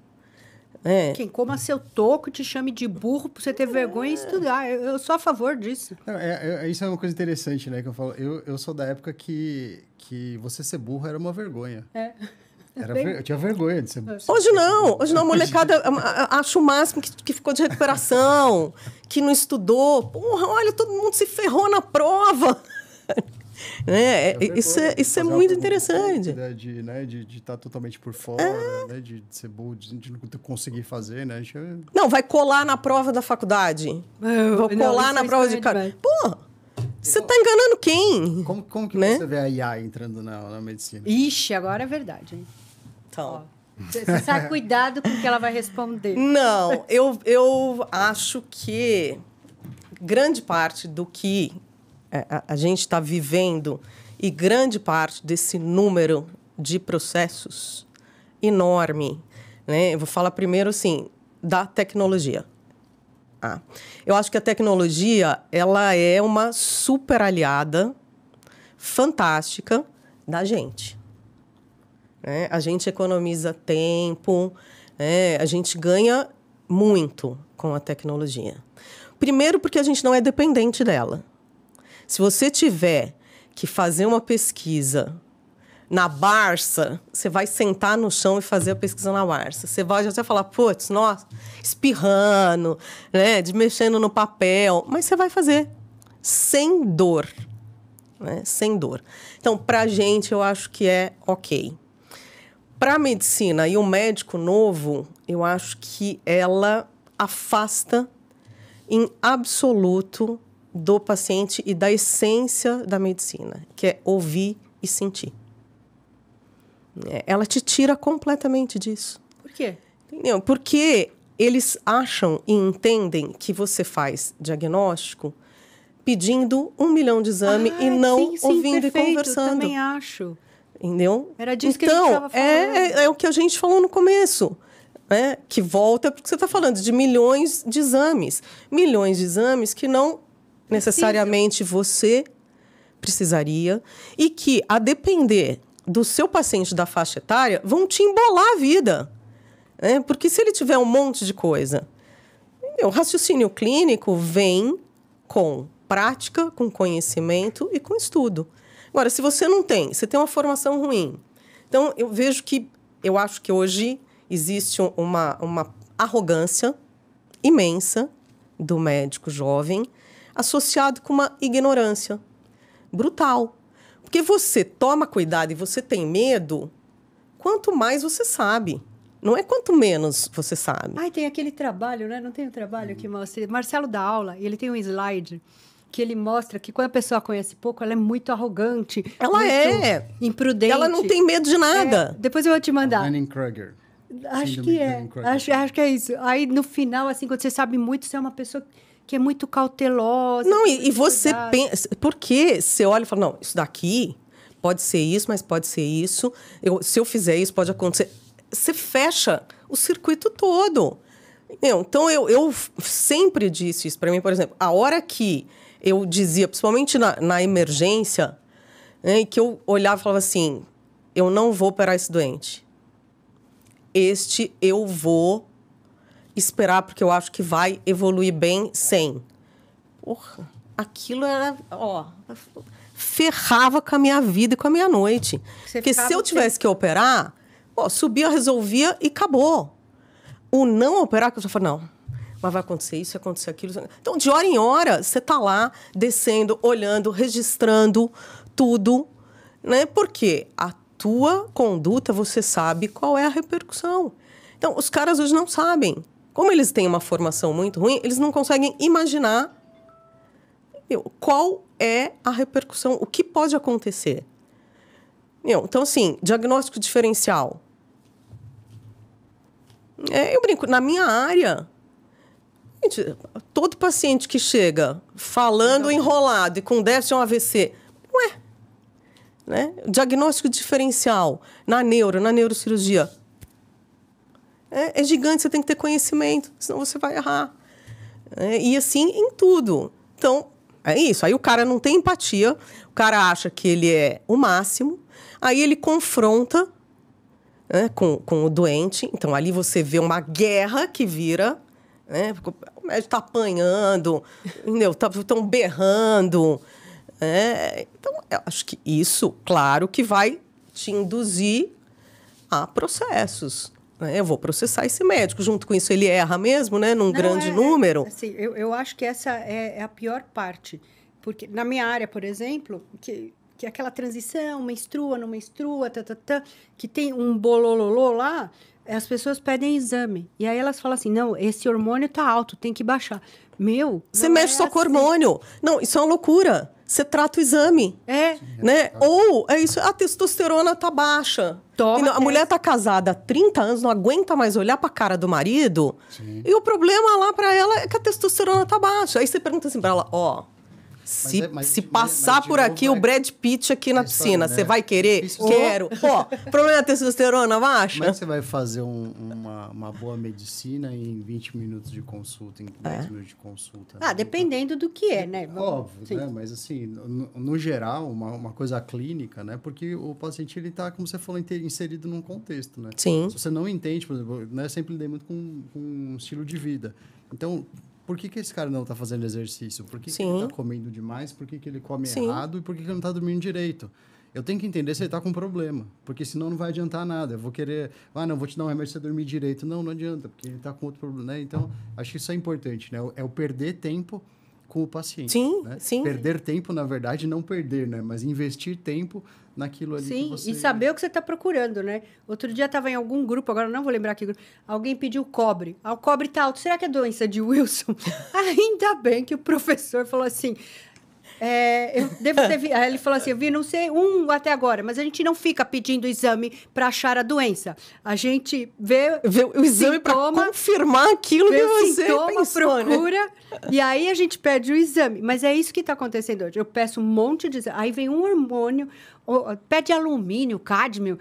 Quem coma seu toco, te chame de burro para você ter vergonha e estudar. Eu sou a favor disso. Não, isso é uma coisa interessante, né? Que eu falo. Eu sou da época que você ser burro era uma vergonha. Eu tinha vergonha de ser burro. Hoje não, a molecada acha o máximo que ficou de recuperação, que não estudou. Porra, olha, todo mundo se ferrou na prova. Isso é muito interessante. De estar totalmente por fora, de ser burro, de não conseguir fazer, né? Não, vai colar na prova da faculdade. Vou colar na prova de cara. Porra, você tá enganando quem? Como que você vê a IA entrando na medicina? Ixi, agora é verdade, hein? Então... Você sabe, cuidado com o que ela vai responder. Não, eu acho que grande parte do que a gente está vivendo e grande parte desse número de processos enorme, né? Eu vou falar primeiro, assim, da tecnologia. Eu acho que a tecnologia, ela é uma super aliada fantástica da gente. A gente economiza tempo, a gente ganha muito com a tecnologia. Primeiro, porque a gente não é dependente dela. Se você tiver que fazer uma pesquisa na Barça, você vai sentar no chão e fazer a pesquisa na Barça. Você vai já falar, putz, nossa, espirrando, né, de mexendo no papel. Mas você vai fazer sem dor. Sem dor. Então, para a gente, eu acho que é ok. Para a medicina e o médico novo, eu acho que ela afasta em absoluto do paciente e da essência da medicina, que é ouvir e sentir. Ela te tira completamente disso. Por quê? Entendeu? Porque eles acham e entendem que você faz diagnóstico pedindo 1 milhão de exames e não sim, ouvindo perfeito, e conversando. Eu também acho. Entendeu? Era disso que a gente estava falando. É o que a gente falou no começo. Que volta porque você está falando de milhões de exames. Milhões de exames que não necessariamente você precisaria e que, a depender do seu paciente da faixa etária, vão te embolar a vida. Porque se ele tiver um monte de coisa... O raciocínio clínico vem com prática, com conhecimento e com estudo. Agora, se você não tem, você tem uma formação ruim. Então, eu acho que hoje existe uma arrogância imensa do médico jovem associado com uma ignorância brutal. Porque você toma cuidado e você tem medo, quanto mais você sabe. Não é quanto menos você sabe. Tem aquele trabalho, né? Não tem um trabalho que mostra... Marcelo dá aula e ele tem um slide que ele mostra que quando a pessoa conhece pouco, ela é muito arrogante. Ela muito é. Imprudente. Ela não tem medo de nada. Depois eu vou te mandar. Dunning-Kruger. Acho que é. Acho que é isso. Aí, no final, assim, quando você sabe muito, você é uma pessoa que é muito cautelosa. Não, e você pensa... Porque você olha e fala, não, isso daqui pode ser isso, mas pode ser isso. Se eu fizer isso, pode acontecer. Você fecha o circuito todo. Então, eu sempre disse isso para mim, por exemplo, a hora que eu dizia, principalmente na emergência, que eu olhava e falava assim, eu não vou operar esse doente. Este eu vou esperar, porque eu acho que vai evoluir bem sem. Porra, aquilo era, ferrava com a minha vida e com a minha noite. Porque se eu tivesse que operar, subia, resolvia e acabou. O não operar, que eu já falei, não, mas vai acontecer isso, vai acontecer aquilo. Então, de hora em hora, você está lá, descendo, olhando, registrando tudo, né? Porque a tua conduta, você sabe qual é a repercussão. Então, os caras hoje não sabem. Como eles têm uma formação muito ruim, eles não conseguem imaginar qual é a repercussão, o que pode acontecer. Então, assim, diagnóstico diferencial. Eu brinco, na minha área, gente, todo paciente que chega falando enrolado e com déficit de um AVC, né? Diagnóstico diferencial na neurocirurgia, é gigante, você tem que ter conhecimento, senão você vai errar. E assim em tudo. Então, é isso. Aí o cara não tem empatia, o cara acha que ele é o máximo, aí ele confronta, né, com o doente. Então, ali você vê uma guerra que vira, né? O médico está apanhando, estão berrando. Então, eu acho que isso, claro, que vai te induzir a processos. Eu vou processar esse médico. Junto com isso, ele erra mesmo, né? Num grande número. Assim, eu acho que essa é a pior parte. Porque na minha área, por exemplo, que aquela transição, menstrua, não menstrua, que tem um bolololô lá, as pessoas pedem exame. E aí elas falam assim, não, esse hormônio tá alto, tem que baixar. Você mexe só com hormônio. Não, isso é uma loucura. Você trata o exame. Né? Ou, é isso, a testosterona tá baixa. A mulher tá casada há 30 anos, não aguenta mais olhar pra cara do marido. Sim. E o problema lá pra ela é que a testosterona tá baixa. Aí você pergunta assim pra ela, se passar por aqui o Brad Pitt aqui na piscina, você vai querer? Quero. Problema da testosterona baixa. Como é que você vai fazer uma boa medicina em 20 minutos de consulta, em 10 minutos de consulta? Dependendo do que é, né? Óbvio, né? Mas assim, no geral, uma coisa clínica, né? Porque o paciente, ele tá, como você falou, inserido num contexto, né? Sim. Se você não entende, por exemplo, né? Eu sempre lidei muito com um estilo de vida. Então, por que esse cara não está fazendo exercício? Por que ele está comendo demais? Por que ele come errado? E por que ele não está dormindo direito? Eu tenho que entender se ele está com problema. Porque senão não vai adiantar nada. Eu vou querer... não, vou te dar um remédio para você dormir direito. Não adianta, porque ele está com outro problema. Né? Então, acho que isso é importante, né? É o perder tempo com o paciente. Sim, né? sim. Perder tempo, na verdade, não perder, né? Mas investir tempo naquilo ali que você... e saber o que você está procurando, né? Outro dia estava em algum grupo, agora não vou lembrar que grupo, alguém pediu cobre. O cobre está alto. Será que é doença de Wilson? Ainda bem que o professor falou assim... eu devo ter Aí ele falou assim, eu vi, não sei, até agora, mas a gente não fica pedindo exame para achar a doença. A gente vê o exame para confirmar aquilo que você pensou, procura, né? E aí a gente pede o exame. Mas é isso que está acontecendo hoje. Eu peço um monte de exame, aí vem um hormônio, pede alumínio, cádmio,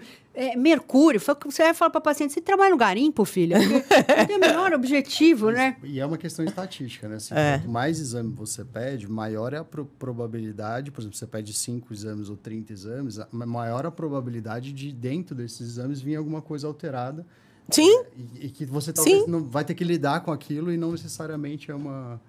mercúrio. Você vai falar para o paciente, você trabalha no garimpo, filha? Porque não tem o menor objetivo, né? E é uma questão estatística, né? Assim, quanto mais exame você pede, maior é a probabilidade, por exemplo, você pede 5 exames ou 30 exames, maior a probabilidade de dentro desses exames vir alguma coisa alterada. Sim. E que você talvez não vai ter que lidar com aquilo e não necessariamente é uma...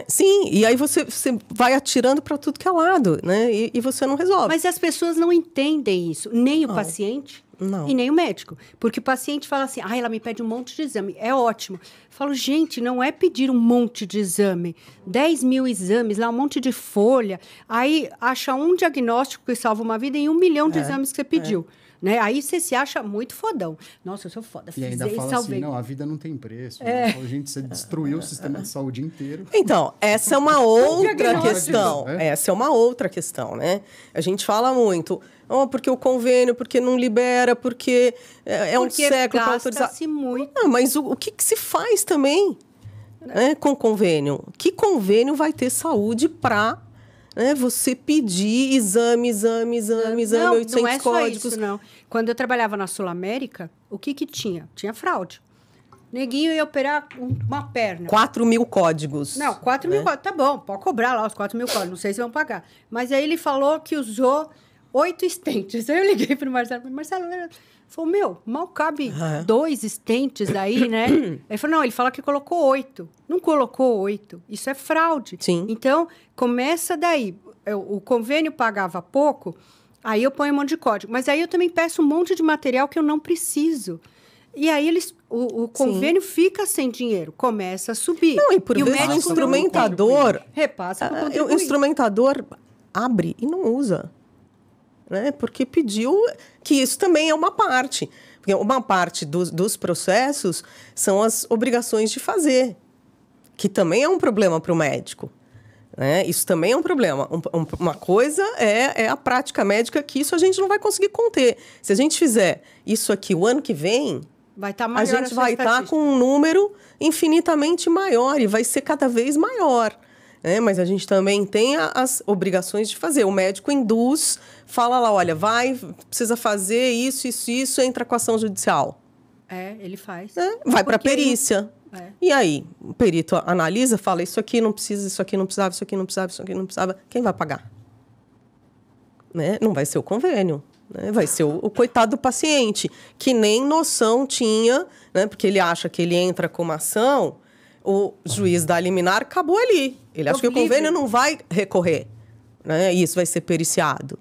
Sim, e aí você vai atirando para tudo que é lado, né? E você não resolve. Mas as pessoas não entendem isso, nem o paciente e nem o médico. Porque o paciente fala assim, ela me pede um monte de exame, é ótimo. Eu falo, gente, não é pedir um monte de exame, 10 mil exames, lá um monte de folha, aí acha um diagnóstico que salva uma vida em 1 milhão de exames que você pediu. Né? Aí você se acha muito fodão. Nossa, eu sou foda. E ainda fala assim, não, a vida não tem preço. Né? Gente, você destruiu o sistema de saúde inteiro. Então, essa é uma outra questão. Essa é uma outra questão, né? A gente fala muito, porque o convênio, porque não libera, porque um século para autorizar. Muito. Mas o que se faz também com o convênio? Que convênio vai ter saúde para... você pedir exame, 800 não é só códigos. Isso, não. Quando eu trabalhava na Sul América, o que tinha? Tinha fraude. Neguinho ia operar uma perna. 4.000 códigos. Não, 4.000 códigos. Tá bom, pode cobrar lá os 4.000 códigos. Não sei se vão pagar. Mas aí ele falou que usou 8 estentes. Aí eu liguei pro Marcelo. Marcelo, falou, mal cabe 2 estentes aí, né? Ele falou, não, ele fala que colocou 8. Não colocou 8. Isso é fraude. Sim. Então, começa daí. O convênio pagava pouco, aí eu ponho um monte de código. Mas aí eu também peço um monte de material que eu não preciso. E aí o convênio fica sem dinheiro, começa a subir. Não, e por vezes o instrumentador... repassa para o contribuinte. O instrumentador abre e não usa. Né? Porque pediu que isso também é uma parte. Porque uma parte dos processos são as obrigações de fazer, que também é um problema para o médico. Né? Isso também é um problema. Uma coisa é a prática médica, que isso a gente não vai conseguir conter. Se a gente fizer isso aqui o ano que vem, Vai estar A maior gente sua vai estar estatística. com um número infinitamente maior e vai ser cada vez maior. Né? Mas a gente também tem as obrigações de fazer. O médico induz, fala lá, olha, precisa fazer isso, entra com ação judicial. Ele faz. Vai para a Porque perícia. E aí, o perito analisa, fala, isso aqui não precisa, isso aqui não precisava, isso aqui não precisava, isso aqui não precisava. Quem vai pagar? Né? Não vai ser o convênio. Né? Vai ser o coitado do paciente, que nem noção tinha, né? Porque ele acha que ele entra com uma ação, o juiz dá liminar, acabou ali. Ele acha que o convênio não vai recorrer. Né? E isso vai ser periciado.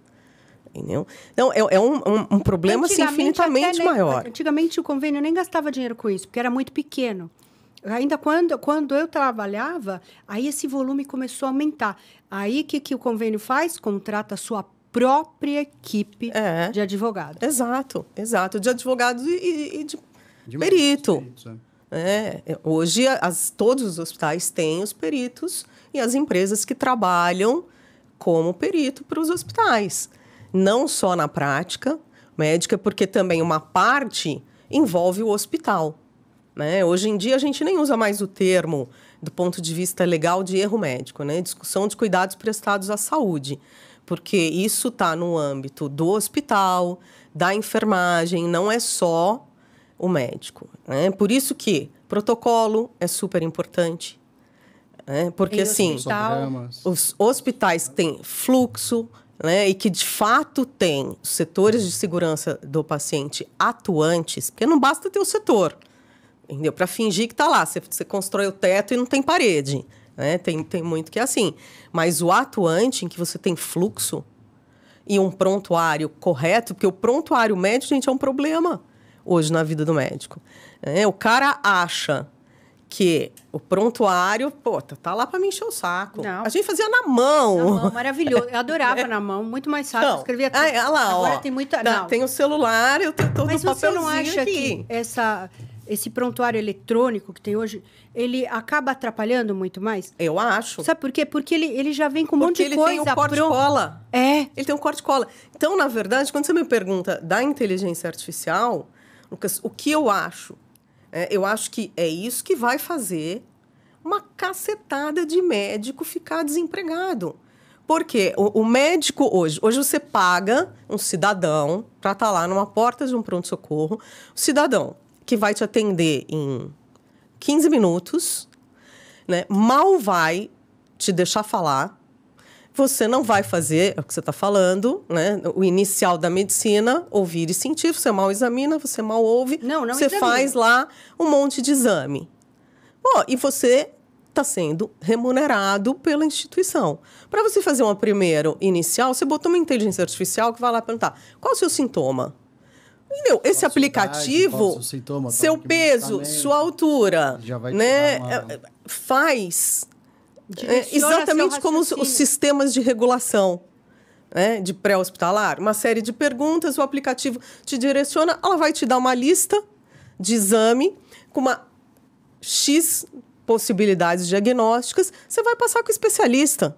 Entendeu? Então, é um problema assim, infinitamente maior. Antigamente, o convênio nem gastava dinheiro com isso, porque era muito pequeno. Ainda quando eu trabalhava, aí esse volume começou a aumentar. Aí, o que o convênio faz? Contrata a sua própria equipe de advogado. Exato. De advogado e de perito. Hoje, todos os hospitais têm os peritos e as empresas que trabalham como perito para os hospitais. Não só na prática médica, porque também uma parte envolve o hospital. Né? Hoje em dia, a gente nem usa mais o termo, do ponto de vista legal, de erro médico, né? Discussão de cuidados prestados à saúde, porque isso está no âmbito do hospital, da enfermagem, não é só o médico. Né? Por isso que protocolo é super importante. Né? Porque, assim, os hospitais têm fluxo, né, e que, de fato, tem setores de segurança do paciente atuantes, porque não basta ter o setor, entendeu? Para fingir que está lá. Você constrói o teto e não tem parede. Né? Tem muito que é assim. Mas o atuante, em que você tem fluxo e um prontuário correto, porque o prontuário médico, gente, é um problema hoje na vida do médico. O cara acha que o prontuário, tá lá para me encher o saco. Não. A gente fazia na mão. Na mão, maravilhoso. Eu adorava na mão, muito mais fácil. Não. Escrevia tudo. Lá, agora ó, tem muita... Não. Tem o celular, eu tenho todo o Mas papelzinho você não acha aqui. que esse prontuário eletrônico que tem hoje, ele acaba atrapalhando muito mais? Eu acho. Sabe por quê? Porque ele já vem com um monte de coisa. Porque ele tem um corte-cola. Ele tem um corte-cola. Então, na verdade, quando você me pergunta da inteligência artificial, Lucas, o que eu acho? Eu acho que é isso que vai fazer uma cacetada de médico ficar desempregado. Porque o médico hoje você paga um cidadão para estar lá numa porta de um pronto-socorro, o cidadão que vai te atender em 15 minutos, né, mal vai te deixar falar, você não vai fazer o que você está falando, né, o inicial da medicina, ouvir e sentir, você mal examina, você mal ouve, você examina. Faz lá um monte de exame. E você está sendo remunerado pela instituição. Para você fazer uma primeiro inicial, você botou uma inteligência artificial que vai lá perguntar qual é o seu sintoma. Entendeu? Esse aplicativo, seu peso, sua altura, já vai né, faz exatamente como os sistemas de regulação, né, de pré-hospitalar. Uma série de perguntas, o aplicativo te direciona, ela vai te dar uma lista de exame com uma X possibilidades diagnósticas, você vai passar com o especialista.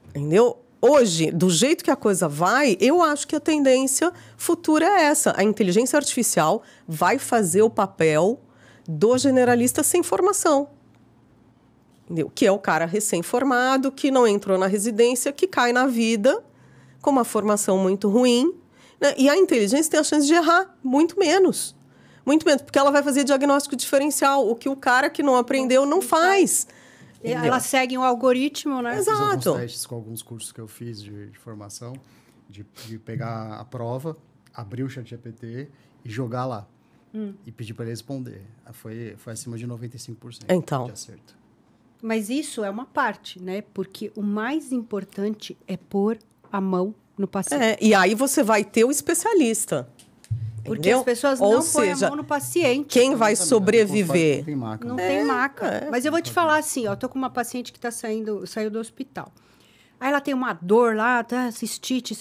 Entendeu? Hoje, do jeito que a coisa vai, eu acho que a tendência futura é essa. A inteligência artificial vai fazer o papel do generalista sem formação. Entendeu? Que é o cara recém-formado, que não entrou na residência, que cai na vida com uma formação muito ruim. Né? E a inteligência tem a chance de errar muito menos. Muito menos, porque ela vai fazer diagnóstico diferencial, o que o cara que não aprendeu não faz. Ela segue um algoritmo, né? Exato. Eu fiz alguns testes com alguns cursos que eu fiz de formação, de pegar a prova, abrir o ChatGPT e jogar lá. E pedir para ele responder. Foi acima de 95% de acerto. Mas isso é uma parte, né? Porque o mais importante é pôr a mão no paciente. E aí você vai ter o especialista. Porque as pessoas não põem a mão no paciente. Quem vai sobreviver? Não tem maca. Mas eu vou te falar assim, ó, eu tô com uma paciente que saiu do hospital. Aí ela tem uma dor lá, cistite.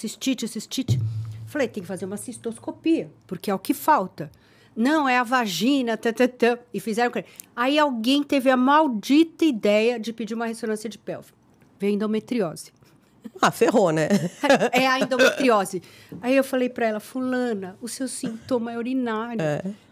Falei, tem que fazer uma cistoscopia, porque é o que falta. Não, é a vagina, E fizeram... Aí alguém teve a maldita ideia de pedir uma ressonância de pelve. Veio endometriose. Ah, ferrou, né? É a endometriose. Aí eu falei para ela, fulana, o seu sintoma é urinário,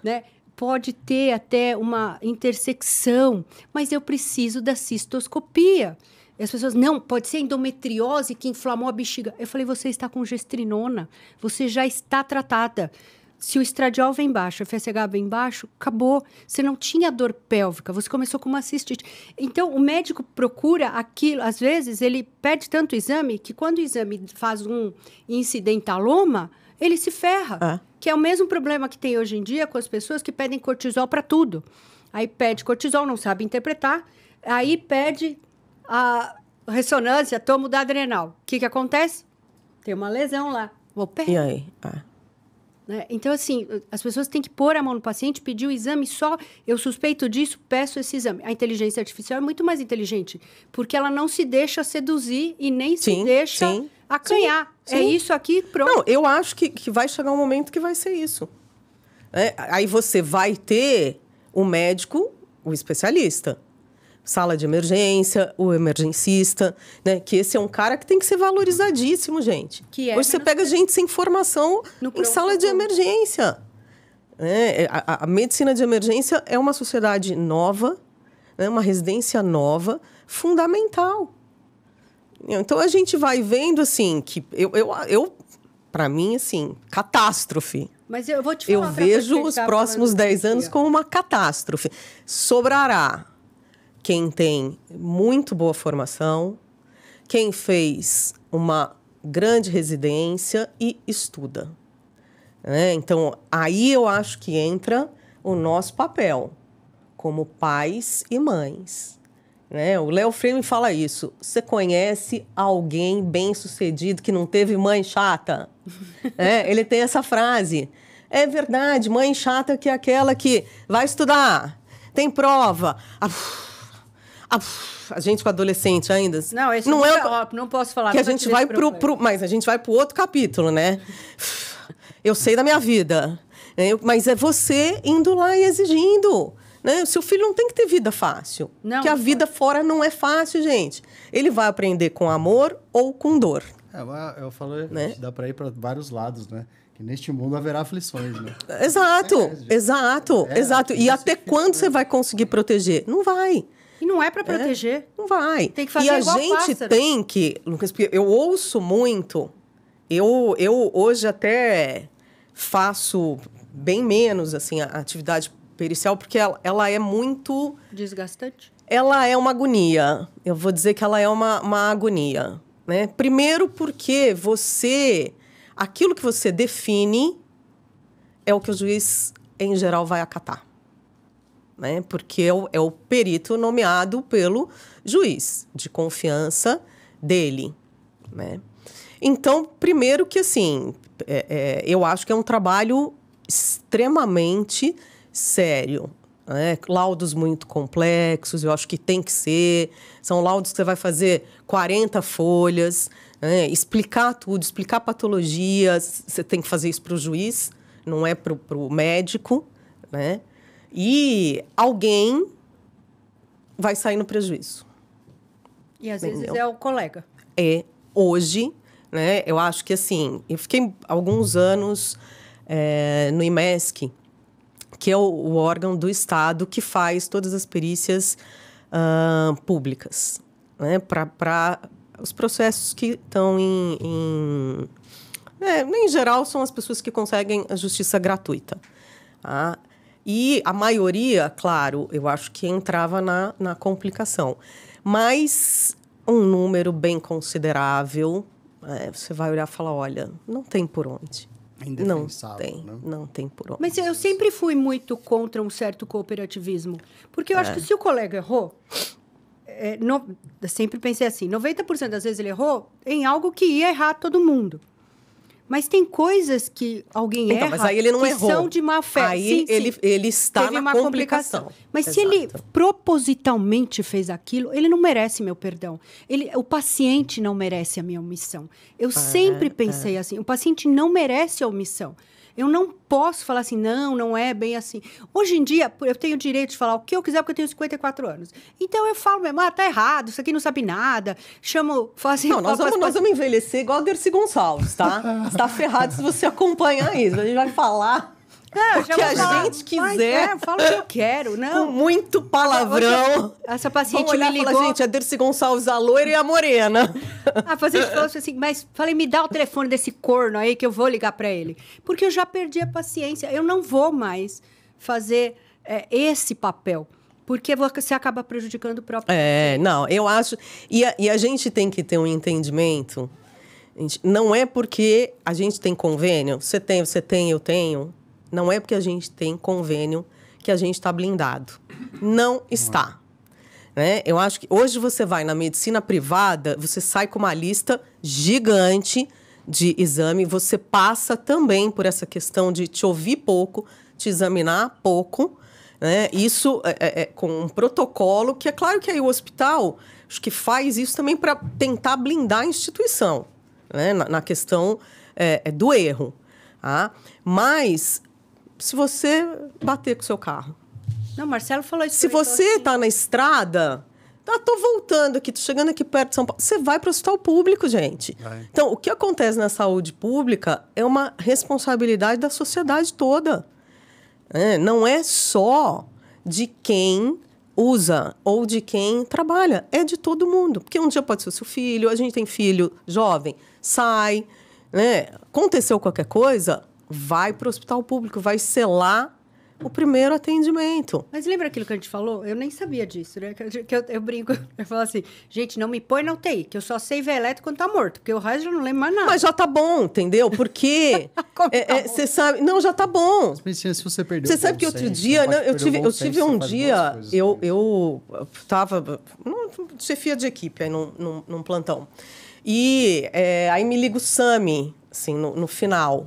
né? Pode ter até uma intersecção, mas eu preciso da cistoscopia. E as pessoas, não, pode ser endometriose que inflamou a bexiga. Eu falei, você está com gestrinona, você já está tratada. Se o estradiol vem baixo, o FSH vem baixo, acabou. Você não tinha dor pélvica, você começou com uma cistite. Então, o médico procura aquilo. Às vezes, ele pede tanto exame que quando o exame faz um incidentaloma, ele se ferra. Que é o mesmo problema que tem hoje em dia com as pessoas que pedem cortisol para tudo. Aí pede cortisol, não sabe interpretar. Aí pede a ressonância, tomo da adrenal. O que acontece? Tem uma lesão lá. Vou perder. E aí? Né? Então, assim, as pessoas têm que pôr a mão no paciente, pedir o exame só. Eu suspeito disso, peço esse exame. A inteligência artificial é muito mais inteligente, porque ela não se deixa seduzir e nem se deixa acanhar. Sim. É isso aqui, pronto. Não, eu acho que vai chegar um momento que vai ser isso. Aí você vai ter o médico, o especialista. Sala de emergência, o emergencista, né? Que esse é um cara que tem que ser valorizadíssimo, gente. Hoje você pega gente sem formação em sala de emergência. A medicina de emergência é uma sociedade nova, né? Uma residência nova, fundamental. Então, a gente vai vendo, assim, que eu para mim, assim, catástrofe. Mas eu vou te falar. Eu vejo os próximos 10 anos como uma catástrofe. Sobrará quem tem muito boa formação, quem fez uma grande residência e estuda. Então, aí eu acho que entra o nosso papel como pais e mães. O Léo Frame fala isso. Você conhece alguém bem-sucedido que não teve mãe chata? Ele tem essa frase. É verdade, mãe chata que é aquela que vai estudar, tem prova... A gente com adolescente ainda. Não, esse não posso falar. Que a gente vai mas a gente vai pro outro capítulo, né? Eu sei da minha vida. Mas é você indo lá e exigindo. Né? O seu filho não tem que ter vida fácil. Porque a vida fora não é fácil, gente. Ele vai aprender com amor ou com dor. Eu falo, né? Dá para ir para vários lados, né? Que neste mundo haverá aflições, né? Exato. E até quando você vai conseguir proteger? Não vai. E não é para proteger. Não vai. Tem que fazer igual pássaro. E a gente tem que... Lucas, eu ouço muito... Eu hoje até faço bem menos, assim, a atividade pericial, porque ela é muito... Desgastante? Ela é uma agonia. Eu vou dizer que ela é uma agonia. Né? Primeiro porque aquilo que você define é o que o juiz, em geral, vai acatar. Né? Porque é o perito nomeado pelo juiz, de confiança dele. Né? Então, primeiro que, assim, eu acho que é um trabalho extremamente sério. Né? Laudos muito complexos, eu acho que tem que ser. São laudos que você vai fazer 40 folhas, né? Explicar tudo, explicar patologias. Você tem que fazer isso para o juiz, não é para o médico, né? E alguém vai sair no prejuízo. E às vezes é o colega. Hoje, né? Eu acho que, assim, eu fiquei alguns anos no IMESC, que é o órgão do Estado que faz todas as perícias públicas, né? Para os processos que estão em geral, são as pessoas que conseguem a justiça gratuita. Tá? E a maioria, claro, eu acho que entrava na complicação. Mas um número bem considerável, você vai olhar e falar, olha, não tem por onde. Não tem por onde. Mas eu sempre fui muito contra um certo cooperativismo. Porque eu acho que se o colega errou... eu sempre pensei assim, 90% das vezes ele errou em algo que ia errar todo mundo. Mas tem coisas que alguém erra mas aí ele não errou. São de má fé. Aí ele está Teve na complicação. Mas se ele propositalmente fez aquilo, ele não merece meu perdão. O paciente não merece a minha omissão. Eu sempre pensei assim, o paciente não merece a omissão. Eu não posso falar assim, não é bem assim. Hoje em dia, eu tenho o direito de falar o que eu quiser, porque eu tenho 54 anos. Então, eu falo mesmo, tá errado, isso aqui não sabe nada. Falo assim... Não, nós vamos envelhecer igual a Dercy Gonçalves, tá? Você tá ferrado se você acompanhar isso. A gente vai falar... o que a gente quiser. Eu falo o que eu quero, não. Com muito palavrão. Essa paciente me ligou... Fala, gente, a Dercy Gonçalves, a loira e a morena. A paciente falou assim, mas falei, me dá o telefone desse corno aí que eu vou ligar para ele. Porque eu já perdi a paciência. Eu não vou mais fazer esse papel. Porque você acaba prejudicando o próprio... Não, eu acho... E a gente tem que ter um entendimento. Não é porque a gente tem convênio, você tem, eu tenho... Não é porque a gente tem convênio que a gente está blindado. Não está. Né? Eu acho que hoje você vai na medicina privada, você sai com uma lista gigante de exame, você passa também por essa questão de te ouvir pouco, te examinar pouco. Né? Isso com um protocolo que é claro que aí o hospital acho que faz isso também para tentar blindar a instituição, né? na questão do erro. Tá? Mas... se você bater com o seu carro. Não, Marcelo falou isso. Se você está na estrada, tô voltando aqui, tô chegando aqui perto de São Paulo, você vai para o hospital público, gente. Então, o que acontece na saúde pública é uma responsabilidade da sociedade toda. Não é só de quem usa ou de quem trabalha, é de todo mundo. Porque um dia pode ser o seu filho, a gente tem filho jovem, sai, né? Aconteceu qualquer coisa... vai para o hospital público, vai selar o primeiro atendimento. Mas lembra aquilo que a gente falou? Eu nem sabia disso, né? Que eu brinco, eu falo assim, gente, não me põe na UTI, que eu só sei ver elétrico quando tá morto, porque o resto eu não lembro mais nada. Mas já tá bom, entendeu? Porque você sabe... Não, já tá bom. Mas se você perdeu você sabe que outro dia... eu tive um dia... Eu tava... chefia de equipe aí num plantão. E aí me liga o Sami, assim, no final...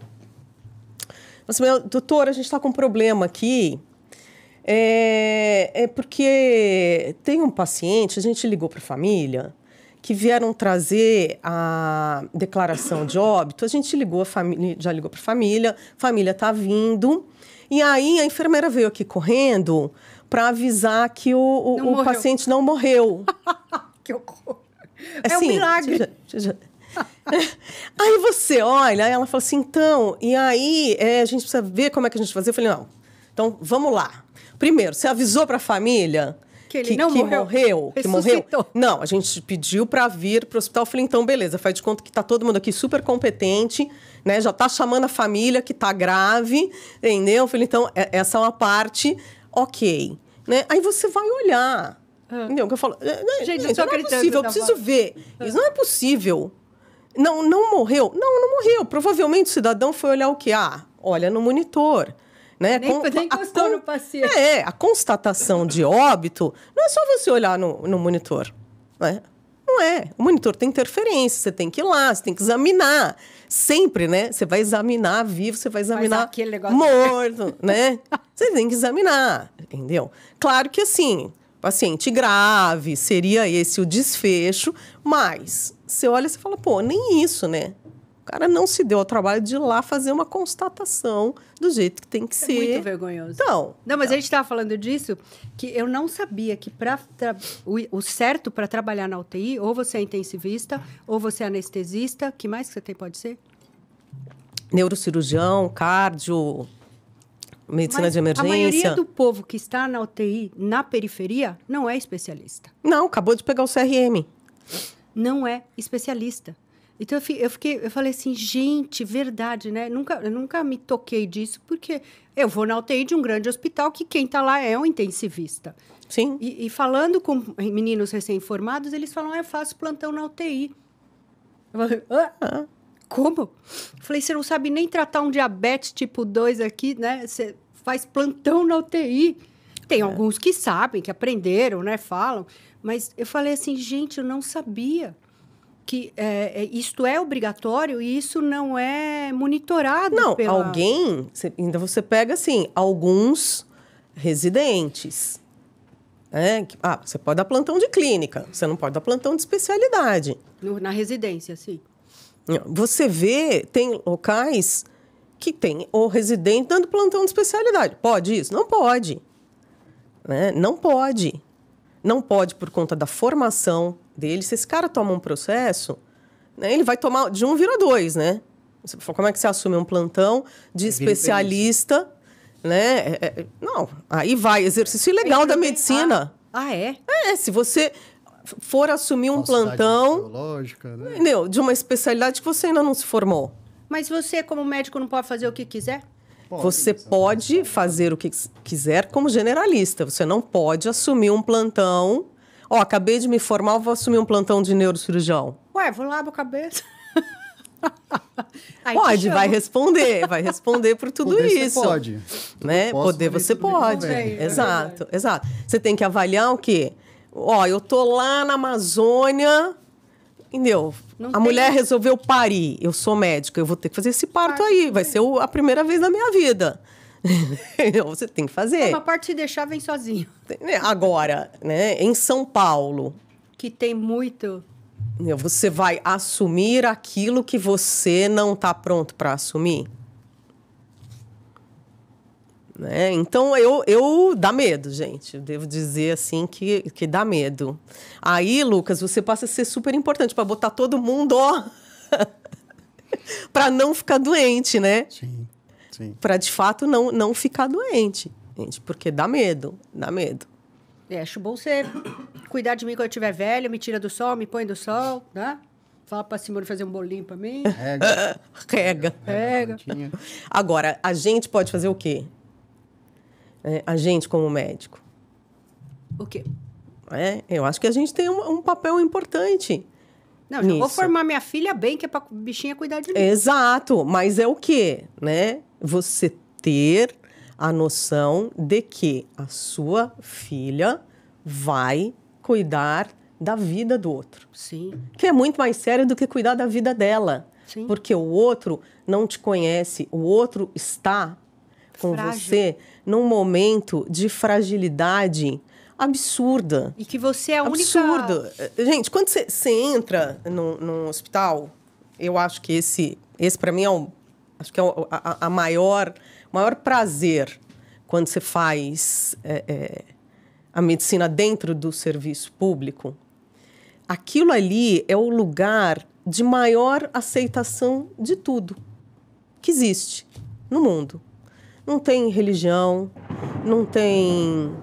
Assim, doutor, a gente está com um problema aqui. Porque tem um paciente, a gente ligou para a família, que vieram trazer a declaração de óbito. A gente ligou, já ligou para a família está vindo. E aí a enfermeira veio aqui correndo para avisar que o paciente não morreu. Que horror! Assim, um milagre. Aí você olha, aí ela fala assim, então, e aí a gente precisa ver como é que a gente vai fazer. Eu falei, não, então vamos lá. Primeiro, você avisou para a família que ele não morreu? Que morreu? Não, a gente pediu para vir para o hospital. Eu falei, então, beleza, faz de conta que tá todo mundo aqui super competente, né? Já tá chamando a família que tá grave, entendeu? Eu falei, então, essa é uma parte, ok. Né? Aí você vai olhar, entendeu? Que eu falo, gente, não é possível, eu preciso ver. Isso não é possível. Não morreu? Não morreu. Provavelmente o cidadão foi olhar o quê? Olha no monitor. Né? Nem encostou no paciente. A constatação de óbito não é só você olhar no monitor. Né? Não é. O monitor tem interferência, você tem que ir lá, você tem que examinar. Sempre, né? Você vai examinar vivo, você vai examinar morto, né? Você tem que examinar, entendeu? Claro que assim, paciente grave, seria esse o desfecho, mas você olha e você fala, pô, nem isso, né? O cara não se deu ao trabalho de ir lá fazer uma constatação do jeito que tem que ser. É muito vergonhoso. Então, não, mas a gente estava falando disso, que eu não sabia que o certo para trabalhar na UTI, ou você é intensivista, ou você é anestesista, que mais que você tem, pode ser? Neurocirurgião, cardio, medicina de emergência. A maioria do povo que está na UTI, na periferia, não é especialista. Não, acabou de pegar o CRM. Não é especialista. Então, eu falei assim, gente, verdade, né? Eu nunca me toquei disso, porque eu vou na UTI de um grande hospital que quem está lá é um intensivista. Sim. E falando com meninos recém-formados, eles falam, eu faço plantão na UTI. Eu falei, como? Eu falei, você não sabe nem tratar um diabetes tipo 2 aqui, né? Você faz plantão na UTI. Tem alguns que sabem, que aprenderam, né? Falam. Mas eu falei assim, gente, eu não sabia que isto é obrigatório e isso não é monitorado. Não, ainda você pega assim, alguns residentes. Você pode dar plantão de clínica, você não pode dar plantão de especialidade. Na residência, sim. Você vê, tem locais que tem o residente dando plantão de especialidade. Pode isso? Não pode. Né? Não pode. Não pode por conta da formação dele. Se esse cara toma um processo, né, ele vai tomar... De 1 vira 2, né? Como é que você assume um plantão de especialista, né? Não, aí vai. Exercício ilegal da medicina. Ah, é? Se você for assumir um plantão, né? Entendeu? De uma especialidade que você ainda não se formou. Mas você, como médico, não pode fazer o que quiser? Você pode fazer o que quiser como generalista. Você não pode assumir um plantão. Acabei de me formar, vou assumir um plantão de neurocirurgião. Ué, vou lavar a cabeça. Pode, vai responder por tudo poder isso. Você pode. Né? Poder você pode. Exato. Você tem que avaliar o quê? Eu tô lá na Amazônia, entendeu? A mulher resolveu parir. Eu sou médica, eu vou ter que fazer esse parto aí. Vai ser a primeira vez da minha vida. Você tem que fazer. Uma parte se deixar, vem sozinho. Agora, né, em São Paulo... Que tem muito... Você vai assumir aquilo que você não está pronto para assumir? Né? Então, dá medo, gente. Eu devo dizer, assim, que dá medo. Aí, Lucas, você passa a ser super importante para botar todo mundo, para não ficar doente, né? Sim. Para, de fato, não ficar doente, gente. Porque dá medo. Acho bom você cuidar de mim quando eu estiver velho, me tira do sol, me põe do sol, né? Fala pra Simone fazer um bolinho pra mim. Rega. Agora, a gente pode fazer o quê? A gente como médico. O quê? Eu acho que a gente tem um papel importante. Não, já vou formar minha filha bem, que é pra bichinha cuidar de mim. Exato, mas é o quê? Né? Você ter a noção de que a sua filha vai cuidar da vida do outro. Sim. Que é muito mais sério do que cuidar da vida dela. Sim. Porque o outro não te conhece, o outro está com você num momento de fragilidade absurda. E que você é a única... Absurdo. Gente, quando você entra num hospital, eu acho que esse para mim acho que é a maior prazer quando você faz a medicina dentro do serviço público. Aquilo ali é o lugar de maior aceitação de tudo que existe no mundo. Não tem religião, não tem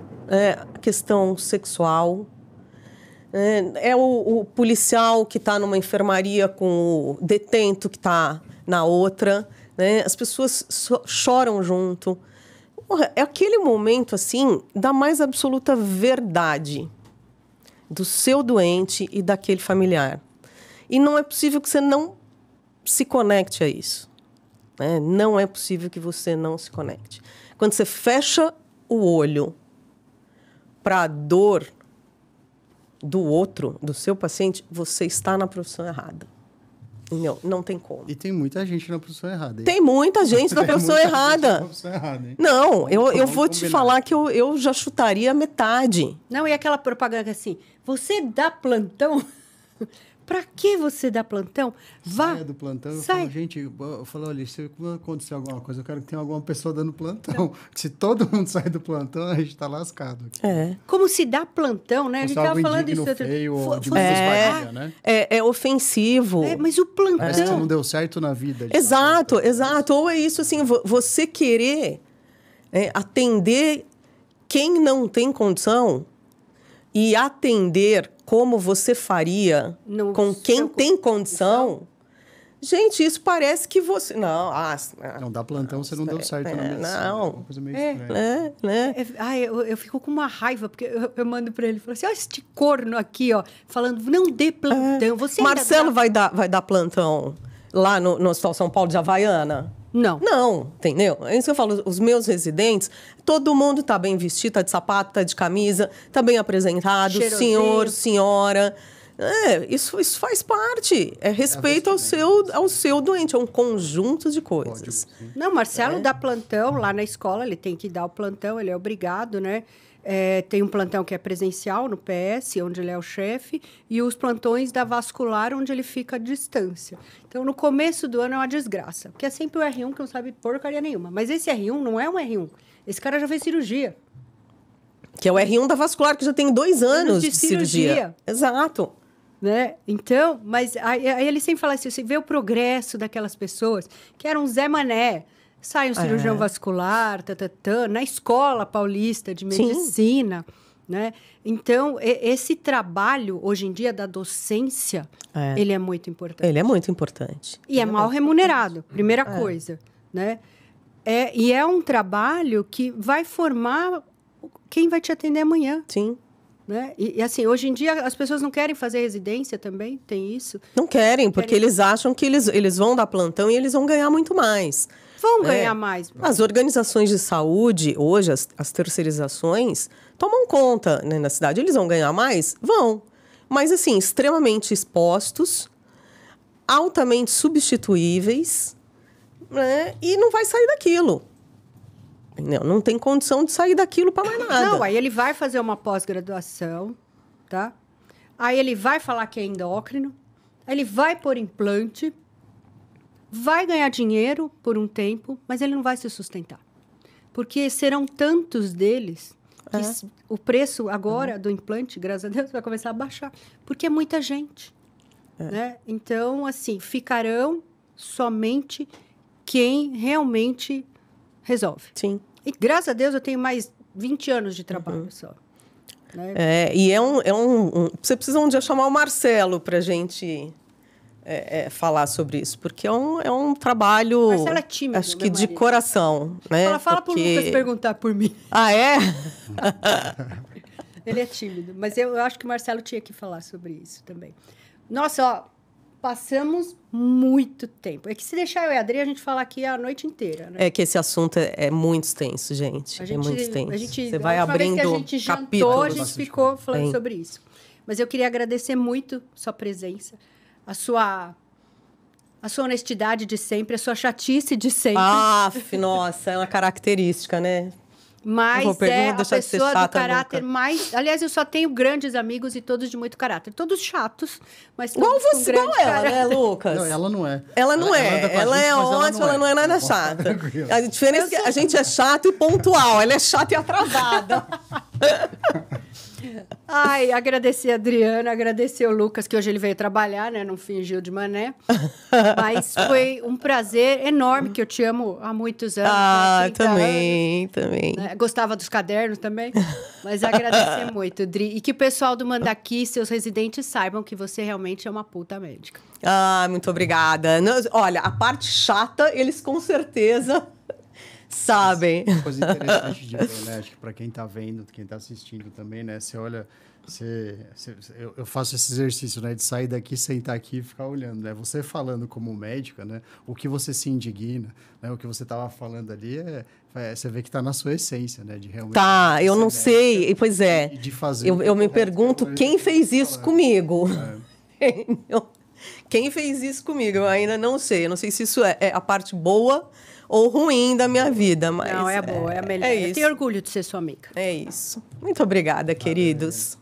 questão sexual. É o policial que está numa enfermaria com o detento que está na outra. Né? As pessoas choram junto. É aquele momento, assim, da mais absoluta verdade do seu doente e daquele familiar. E não é possível que você não se conecte a isso. Né? Não é possível que você não se conecte. Quando você fecha o olho para a dor do outro, do seu paciente, você está na profissão errada. Não tem como. E tem muita gente na profissão errada. Hein? Tem muita gente na profissão errada. Não, eu vou te falar que eu já chutaria metade. Não, e aquela propaganda assim, você dá plantão? Pra que você dá plantão? Saia do plantão. Eu falo, olha, se acontecer alguma coisa, eu quero que tenha alguma pessoa dando plantão. Se todo mundo sair do plantão, a gente tá lascado. Aqui. Como se dá plantão, né? A gente tava falando isso. Feio, né? É ofensivo. Mas o plantão... Parece que não deu certo na vida. Exato. Ou é isso, assim, você querer atender quem não tem condição e atender como você faria com quem tem condição. Gente, isso parece que você... Não dá plantão, você não deu certo na medicina. Não. É uma coisa meio estranha. Eu fico com uma raiva, porque eu mando pra ele, falo assim, olha este corno aqui, ó, falando, não dê plantão. Você Marcelo vai dar plantão lá no Hospital São Paulo de Havaiana? Não, entendeu? É isso que eu falo, os meus residentes, todo mundo tá bem vestido, tá de sapato, tá de camisa, tá bem apresentado, cheirosinho. Senhor, senhora. Isso faz parte. É respeito ao seu doente, é um conjunto de coisas. Não, Marcelo dá plantão lá na escola, ele tem que dar o plantão, ele é obrigado, né? Tem um plantão que é presencial no PS, onde ele é o chefe, e os plantões da vascular, onde ele fica à distância. Então, no começo do ano é uma desgraça, porque é sempre o R1 que não sabe porcaria nenhuma. Mas esse R1 não é um R1. Esse cara já fez cirurgia. Que é o R1 da vascular, que já tem 2 anos de cirurgia. Exato. Né? Então, mas aí ele sempre fala assim, você vê o progresso daquelas pessoas que eram Zé Mané, sai um cirurgião vascular, na escola paulista de medicina, né? Então, esse trabalho, hoje em dia, da docência, ele é muito importante. Ele é muito importante. E é mal remunerado, primeira coisa, né? E é um trabalho que vai formar quem vai te atender amanhã. Sim. Né? E assim, hoje em dia, as pessoas não querem fazer residência também, tem isso. Não querem, porque eles acham que eles vão dar plantão e eles vão ganhar muito mais. Vão ganhar mais. As organizações de saúde, hoje, as terceirizações, tomam conta, né, na cidade. Eles vão ganhar mais? Vão. Mas, assim, extremamente expostos, altamente substituíveis, né? E não vai sair daquilo. Não tem condição de sair daquilo para mais nada. Não, aí ele vai fazer uma pós-graduação, tá? Aí ele vai falar que é endócrino, aí ele vai pôr implante, vai ganhar dinheiro por um tempo, mas ele não vai se sustentar. Porque serão tantos deles que o preço agora do implante, graças a Deus, vai começar a baixar. Porque é muita gente. Né? Então, assim, ficarão somente quem realmente resolve. Sim. E graças a Deus eu tenho mais 20 anos de trabalho só. Né? Você precisa um dia chamar o Marcelo para a gente falar sobre isso, porque é um trabalho. Marcelo é tímido, acho que de coração, né? Fala pro Lucas perguntar por mim. Ah, é? Ele é tímido, mas eu acho que o Marcelo tinha que falar sobre isso também. Nossa, ó, passamos muito tempo. É que se deixar eu e a Adri, a gente fala aqui a noite inteira, né? É que esse assunto é muito extenso, gente. É muito extenso. Você vai abrindo capítulos. A gente jantou, a gente ficou falando sobre isso. Mas eu queria agradecer muito a sua presença, a sua honestidade de sempre, a sua chatice de sempre. Nossa, é uma característica, né? Mas é a pessoa do caráter mais... Aliás, eu só tenho grandes amigos e todos de muito caráter. Todos chatos, mas todos com grande igual ela, caráter. né, Lucas? Não, ela não é. Ela não é. Ela é ótima, ela não é nada chata. A diferença é que a gente é chato e pontual. Ela é chata e atrasada. Ai, agradecer a Adriana, agradecer o Lucas, que hoje ele veio trabalhar, né? Não fingiu de mané. Mas foi um prazer enorme, que eu te amo há muitos anos. Também. Né? Gostava dos cadernos também. Mas agradecer muito, Dri. E que o pessoal do Mandaki, seus residentes, saibam que você realmente é uma puta médica. Muito obrigada. Olha, a parte chata, eles com certeza... sabem. Uma coisa interessante de ver, né? Acho que para quem está vendo, quem está assistindo também, né? Você olha, eu faço esse exercício, né? De sair daqui, sentar aqui e ficar olhando, né? Você falando como médica, né? O que você se indigna, né? O que você estava falando ali você vê que está na sua essência, né? De realmente. Tá, eu não sei, pois é. De fazer. Eu me pergunto quem fez isso comigo. Quem fez isso comigo? Eu ainda não sei. Eu não sei se isso é a parte boa ou ruim da minha vida, mas... Não, é boa, é a melhor. Eu tenho orgulho de ser sua amiga. É isso. Muito obrigada, queridos.